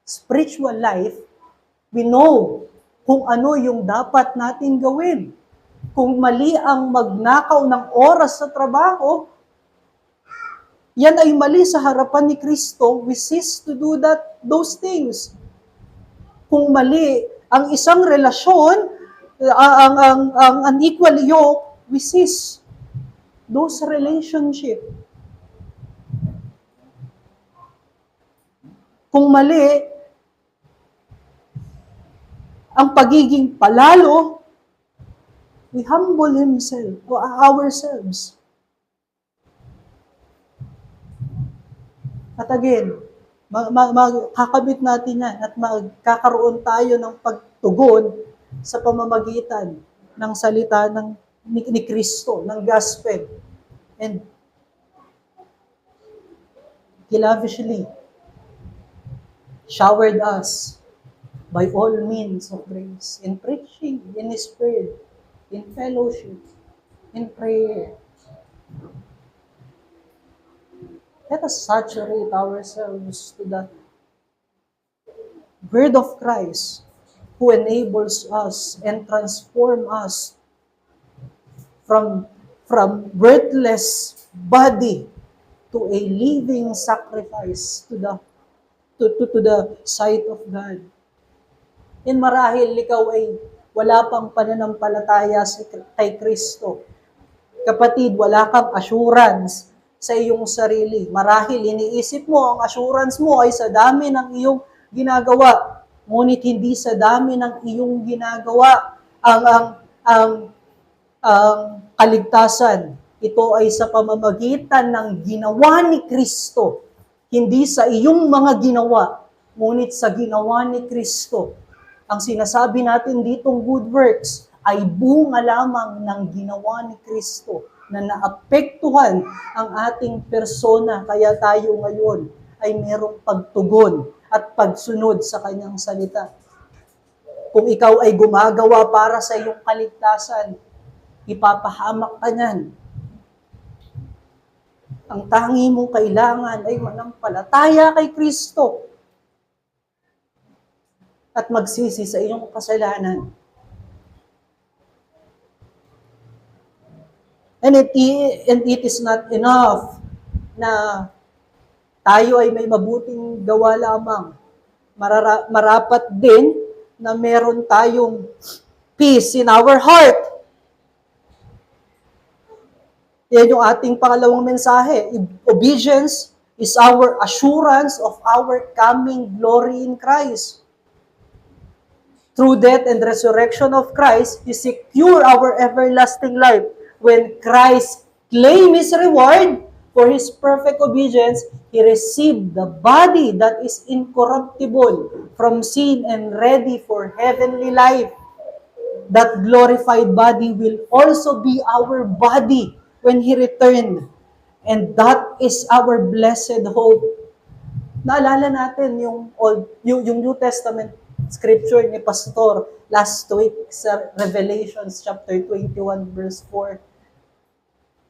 spiritual life, we know kung ano yung dapat natin gawin. Kung mali ang magnakaw ng oras sa trabaho, yan ay mali sa harapan ni Kristo, we cease to do those things. Kung mali ang isang relasyon, ang unequal yoke, we cease those relationship. Kung mali ang pagiging palalo, we humble ourselves. At again, makakabit natin yan at magkakaroon tayo ng pagtugon sa pamamagitan ng salita ni Kristo, ng gospel. And He lavishly showered us by all means of grace, in preaching, in His Word, in fellowship, in prayer. Let us saturate ourselves to the Word of Christ, who enables us and transform us from worthless body to a living sacrifice to the sight of God. And marahil ikaw ay wala pang pananampalataya kay Kristo. Kapatid, wala kang assurance sa iyong sarili. Marahil iniisip mo, ang assurance mo ay sa dami ng iyong ginagawa. Ngunit hindi sa dami ng iyong ginagawa ang kaligtasan. Ito ay sa pamamagitan ng ginawa ni Kristo. Hindi sa iyong mga ginawa, ngunit sa ginawa ni Kristo. Ang sinasabi natin ditong good works ay bunga lamang ng ginawa ni Kristo na naapektuhan ang ating persona, kaya tayo ngayon ay merong pagtugon at pagsunod sa kanyang salita. Kung ikaw ay gumagawa para sa iyong kaligtasan, ipapahamak ka niyan. Ang tangi mong kailangan ay manampalataya kay Kristo at magsisi sa iyong kasalanan. And it is not enough na tayo ay may mabuting gawa lamang. Marapat din na meron tayong peace in our heart. Yan yung ating pangalawang mensahe. Obedience is our assurance of our coming glory in Christ. Through death and resurrection of Christ, He secure our everlasting life. When Christ claimed His reward for His perfect obedience, He received the body that is incorruptible from sin and ready for heavenly life. That glorified body will also be our body when He returned. And that is our blessed hope. Naalala natin yung New Testament scripture ni Pastor last week sa Revelations chapter 21 verse 4.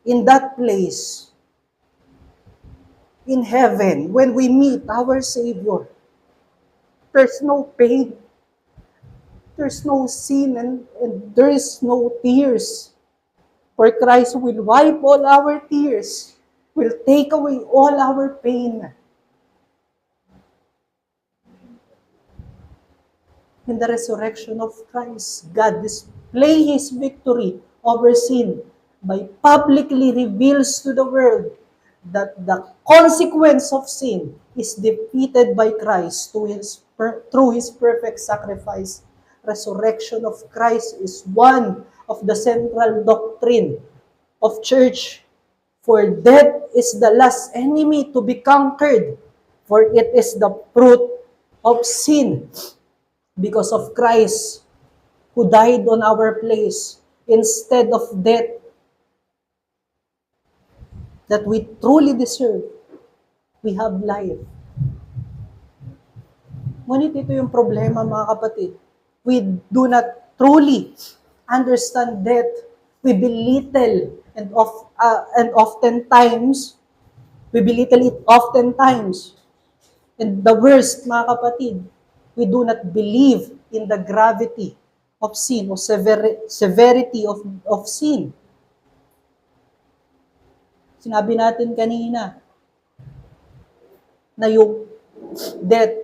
In that place, in heaven, when we meet our Savior, there's no pain, there's no sin, and there is no tears. For Christ will wipe all our tears, will take away all our pain. In the resurrection of Christ, God displays His victory over sin by publicly reveals to the world that the consequence of sin is defeated by Christ through His perfect sacrifice. Resurrection of Christ is one of the central doctrine of church. For death is the last enemy to be conquered, for it is the fruit of sin. Because of Christ, who died on our place, instead of death that we truly deserve, we have life. Ngunit ito yung problema, mga kapatid. We do not truly understand death. We belittle and oftentimes, And the worst, mga kapatid, we do not believe in the gravity of sin or severity of sin. Sinabi natin kanina na yung death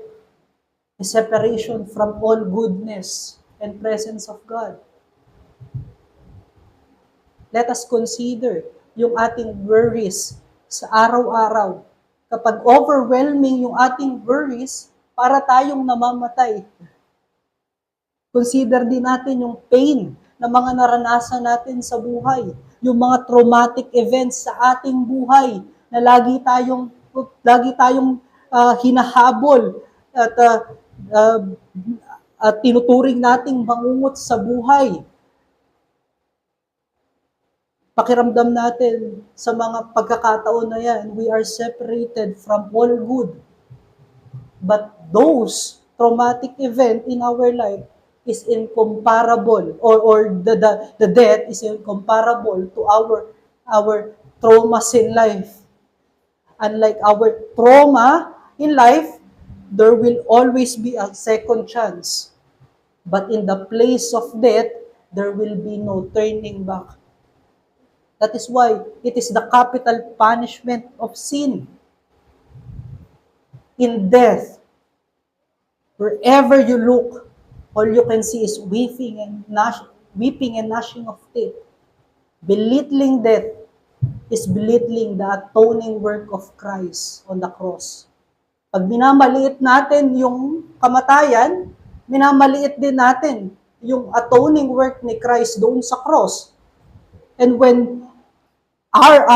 is separation from all goodness and presence of God. Let us consider yung ating worries sa araw-araw. Kapag overwhelming yung ating worries, para tayong namamatay. Consider din natin yung pain na mga naranasan natin sa buhay, yung mga traumatic events sa ating buhay na lagi tayong hinahabol at tinuturing nating bangungot sa buhay. Pakiramdam natin sa mga pagkakataon na yan, we are separated from all good. But those traumatic event in our life is incomparable, or the death is incomparable to our traumas in life. Unlike our trauma in life, there will always be a second chance. But in the place of death, there will be no turning back. That is why it is the capital punishment of sin. In death, wherever you look, all you can see is weeping and gnashing of teeth. Belittling death is belittling the atoning work of Christ on the cross. Pag minamaliit natin yung kamatayan, minamaliit din natin yung atoning work ni Christ doon sa cross. And when in our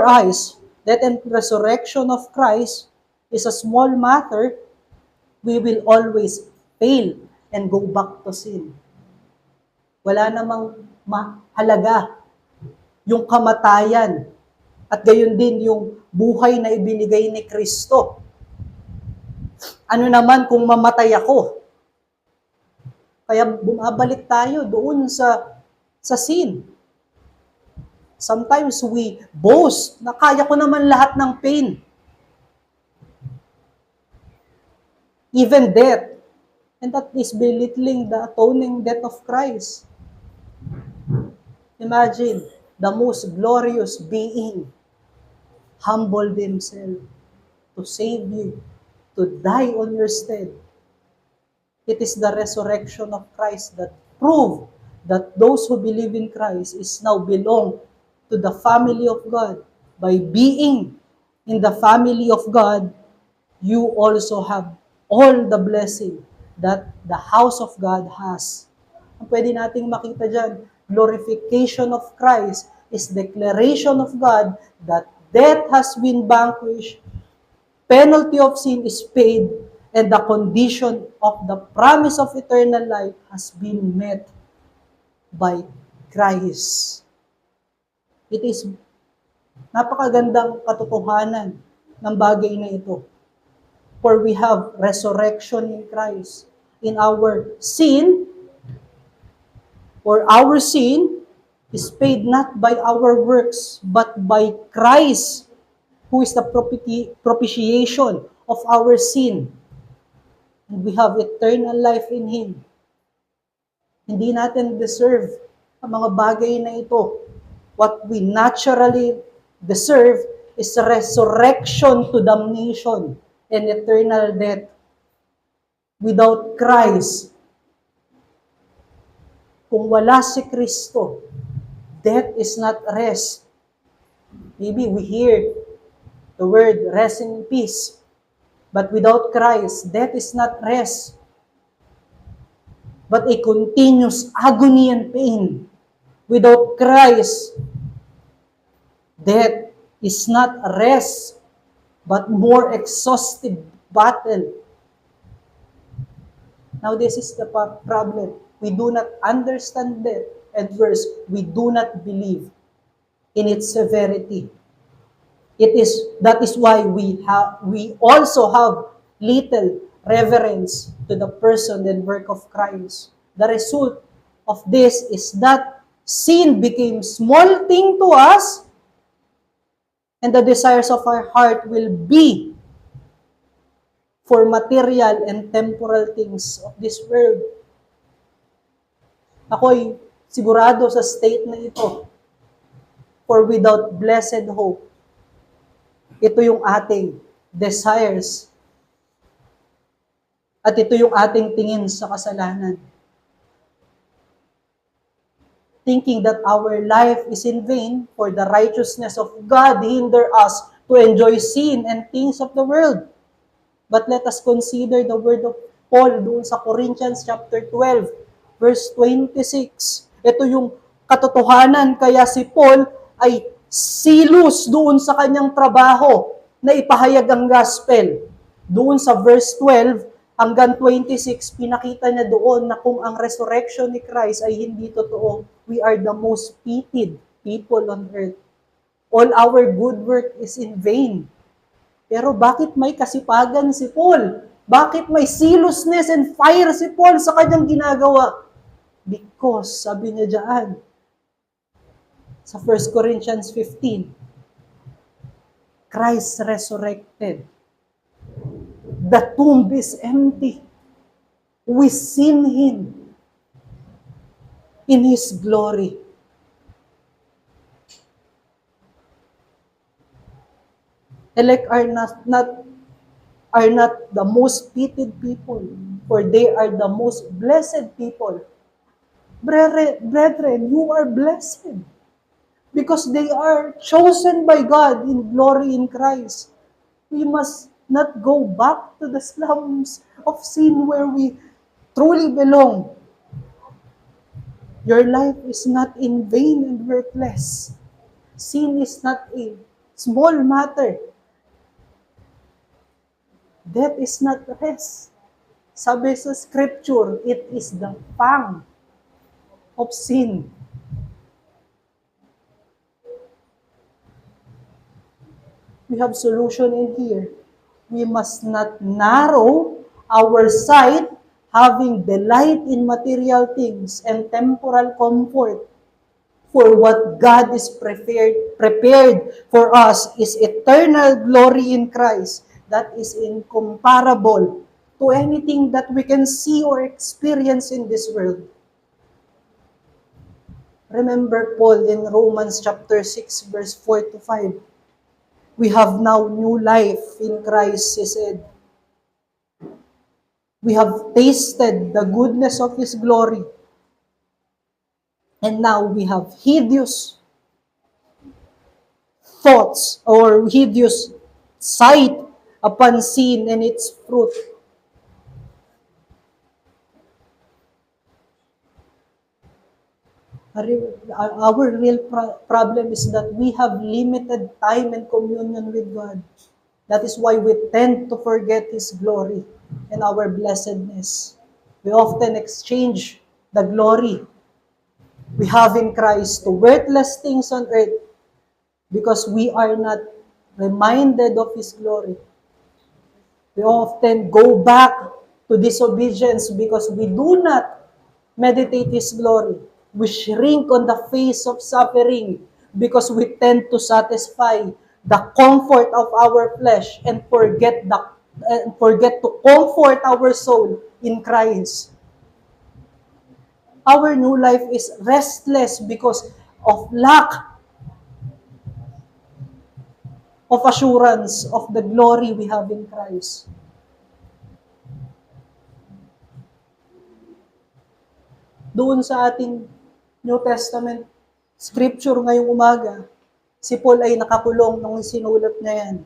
eyes, death and resurrection of Christ is a small matter, we will always fail and go back to sin. Wala namang mahalaga yung kamatayan at gayon din yung buhay na ibinigay ni Kristo. Ano naman kung mamatay ako? Kaya bumabalik tayo doon sa sin. Sometimes we boast na kaya ko naman lahat ng pain. Even death. And that is belittling the atoning death of Christ. Imagine, the most glorious being humbled himself to save you, to die on your stead. It is the resurrection of Christ that prove that those who believe in Christ is now belong to the family of God. By being in the family of God, you also have all the blessing that the house of God has. Ang pwede nating makita dyan, glorification of Christ is declaration of God that death has been vanquished, penalty of sin is paid, and the condition of the promise of eternal life has been met by Christ. It is napakagandang katotohanan ng bagay na ito. For we have resurrection in Christ. In our sin, or our sin, is paid not by our works, but by Christ, who is the propitiation of our sin. And we have eternal life in Him. Hindi natin deserve ang mga bagay na ito. What we naturally deserve is resurrection to damnation and eternal death. Without Christ, kung wala si Kristo, death is not rest. Maybe we hear the word rest in peace, but without Christ, death is not rest, but a continuous agony and pain. Without Christ, death is not rest, but more exhaustive battle. Now, this is the problem. We do not understand death. At first, we do not believe in its severity. That is why we also have little reverence to the person and work of Christ. The result of this is that sin became small thing to us, and the desires of our heart will be for material and temporal things of this world. Ako'y sigurado sa state na ito. For without blessed hope, ito yung ating desires. At ito yung ating tingin sa kasalanan. Thinking that our life is in vain, for the righteousness of God hinder us to enjoy sin and things of the world. But let us consider the word of Paul doon sa Corinthians chapter 12, verse 26. Ito yung katotohanan, kaya si Paul ay silos doon sa kanyang trabaho na ipahayag ang gospel. Doon sa verse 12 hanggang 26, pinakita niya doon na kung ang resurrection ni Christ ay hindi totoo, we are the most pitied people on earth. All our good work is in vain. Pero bakit may kasipagan si Paul? Bakit may zealousness and fire si Paul sa kanyang ginagawa? Because, sabi niya diyan, sa 1 Corinthians 15, Christ resurrected. The tomb is empty. We seen Him in His glory. Elect are not the most pitied people, for they are the most blessed people. Brethren, you are blessed because they are chosen by God in glory in Christ. We must not go back to the slums of sin where we truly belong. Your life is not in vain and worthless. Sin is not a small matter. Death is not rest. Sabi sa scripture, it is the pang of sin. We have solution in here. We must not narrow our sight, having delight in material things and temporal comfort. For what God is prepared for us is eternal glory in Christ that is incomparable to anything that we can see or experience in this world. Remember Paul in Romans chapter 6, verse 4 to 5. We have now new life in Christ, he said. We have tasted the goodness of His glory. And now we have hideous thoughts or hideous sight upon sin and its fruit. Our real problem is that we have limited time and communion with God. That is why we tend to forget His glory and our blessedness. We often exchange the glory we have in Christ to worthless things on earth because we are not reminded of His glory. We often go back to disobedience because we do not meditate His glory. We shrink on the face of suffering because we tend to satisfy the comfort of our flesh and forget to comfort our soul in Christ. Our new life is restless because of lack of assurance of the glory we have in Christ. Doon sa ating New Testament scripture ngayong umaga, si Paul ay nakakulong nung sinulat niya yan.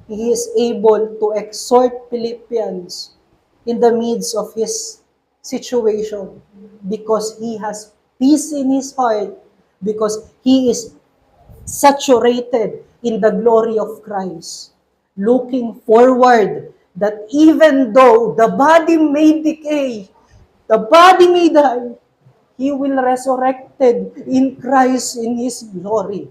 He is able to exhort Philippians in the midst of his situation because he has peace in his heart, because he is saturated in the glory of Christ, looking forward that even though the body may decay, the body may die, he will resurrected in Christ in His glory.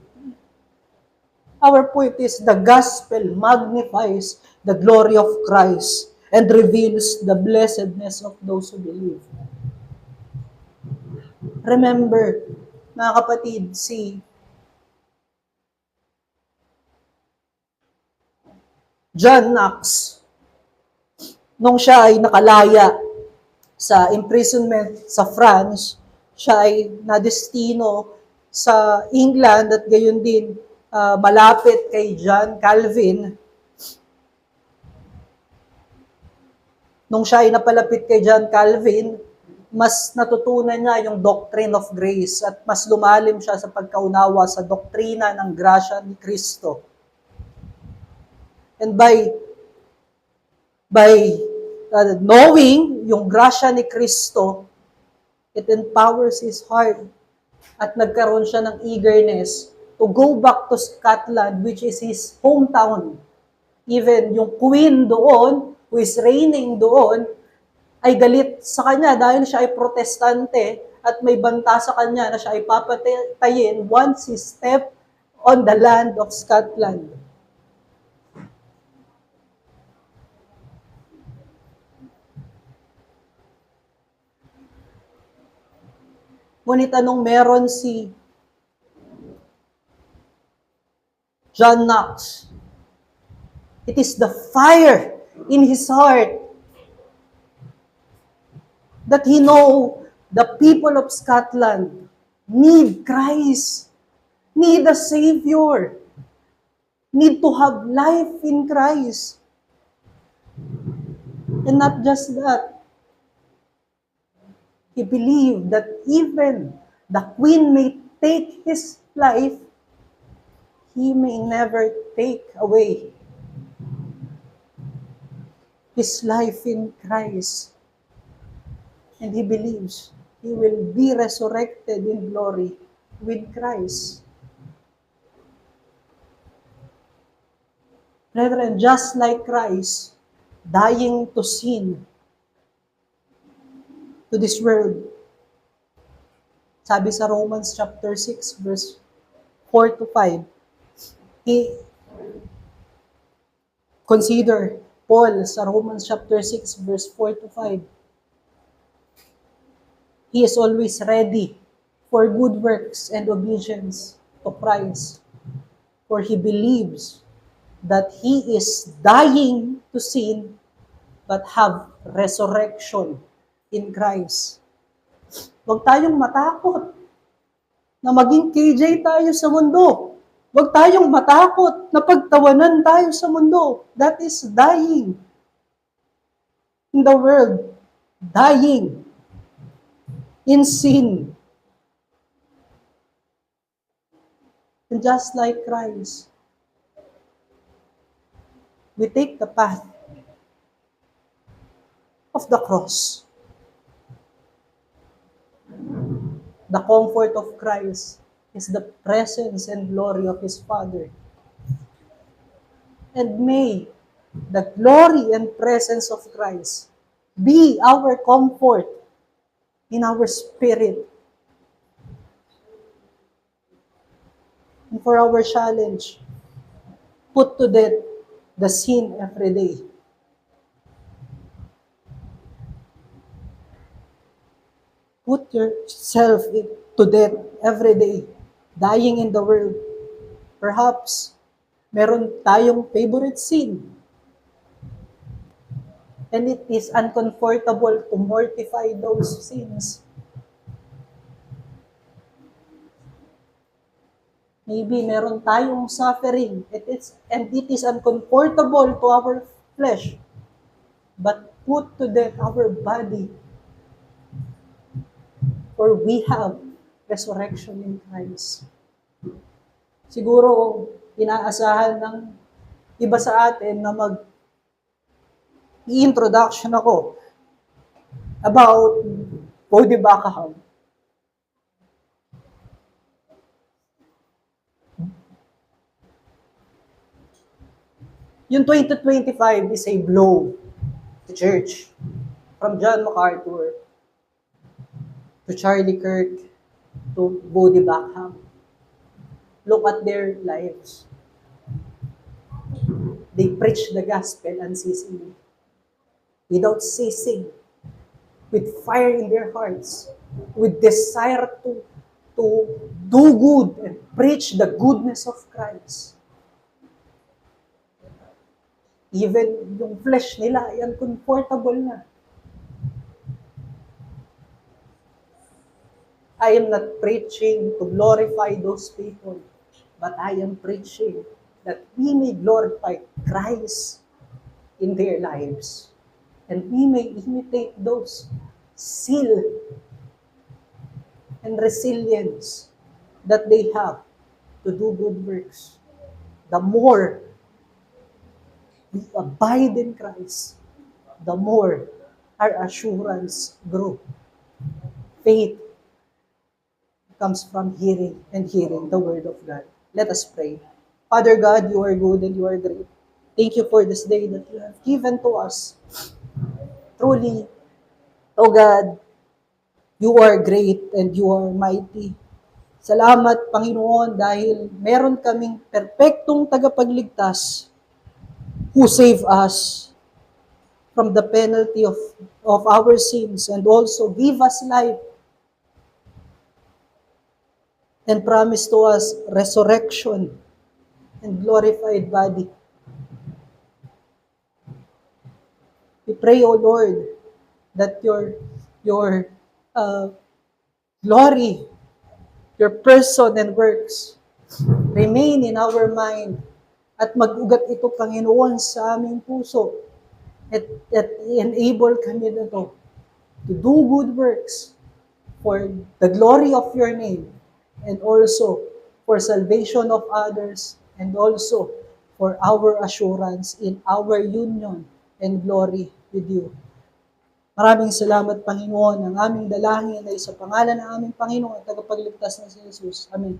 Our point is the gospel magnifies the glory of Christ and reveals the blessedness of those who believe. Remember, mga kapatid, si John Knox, nung siya ay nakalaya sa imprisonment sa France, siya ay nadestino sa England at gayon din malapit kay John Calvin. Nung siya ay napalapit kay John Calvin, mas natutunan niya yung doctrine of grace at mas lumalim siya sa pagkaunawa sa doktrina ng grasya ni Kristo. And by knowing yung grasya ni Kristo, it empowers his heart at nagkaroon siya ng eagerness to go back to Scotland, which is his hometown. Even yung queen doon, who is reigning doon, ay galit sa kanya dahil siya ay protestante at may banta sa kanya na siya ay papatayin once he step on the land of Scotland. Ngunit anong meron si John Knox? It is the fire in his heart that he know the people of Scotland need Christ, need a Savior, need to have life in Christ. And not just that, he believed that even the queen may take his life, he may never take away his life in Christ. And he believes he will be resurrected in glory with Christ. Brethren, just like Christ, dying to sin, to this world. Sabi sa Romans chapter 6, verse 4 to 5, consider Paul sa Romans chapter 6, verse 4 to 5. He is always ready for good works and obedience to Christ, for he believes that he is dying to sin but have resurrection in Christ. Huwag tayong matakot na maging KJ tayo sa mundo. Huwag tayong matakot na pagtawanan tayo sa mundo. That is dying in the world. Dying in sin. And just like Christ, we take the path of the cross. The comfort of Christ is the presence and glory of His Father. And may the glory and presence of Christ be our comfort in our spirit. And for our challenge, put to death the sin every day. Put yourself to death every day, dying in the world. Perhaps, meron tayong favorite sin. And it is uncomfortable to mortify those sins. Maybe meron tayong suffering. It is uncomfortable to our flesh. But put to death our body. For we have resurrection in Christ. Siguro, inaasahan ng iba sa atin na i-introduction ako about Bodhi Bacaham. Yung 2025 is a blow to church. From John MacArthur to Charlie Kirk to Bodhi Bacaham. Look at their lives. They preach the gospel unceasingly, without ceasing, with fire in their hearts, with desire to do good and preach the goodness of Christ. Even yung flesh nila ay uncomfortable na. I am not preaching to glorify those people, but I am preaching that we may glorify Christ in their lives. And we may imitate those zeal and resilience that they have to do good works. The more we abide in Christ, the more our assurance grows. Faith comes from hearing and hearing the word of God. Let us pray. Father God, you are good and you are great. Thank you for this day that you have given to us. Truly, O God, you are great and you are mighty. Salamat, Panginoon, dahil meron kaming perpektong tagapagligtas who save us from the penalty of our sins and also give us life and promise to us resurrection and glorified body. We pray, O Lord, that your glory, your person and works remain in our mind at mag-ugat ito, Panginoon, sa aming puso at enable kami na to do good works for the glory of your name and also for salvation of others and also for our assurance in our union and glory with you. Maraming salamat, Panginoon. Ang aming dalangin ay sa pangalan ng aming Panginoon at tagapagligtas na si Jesus. Amen.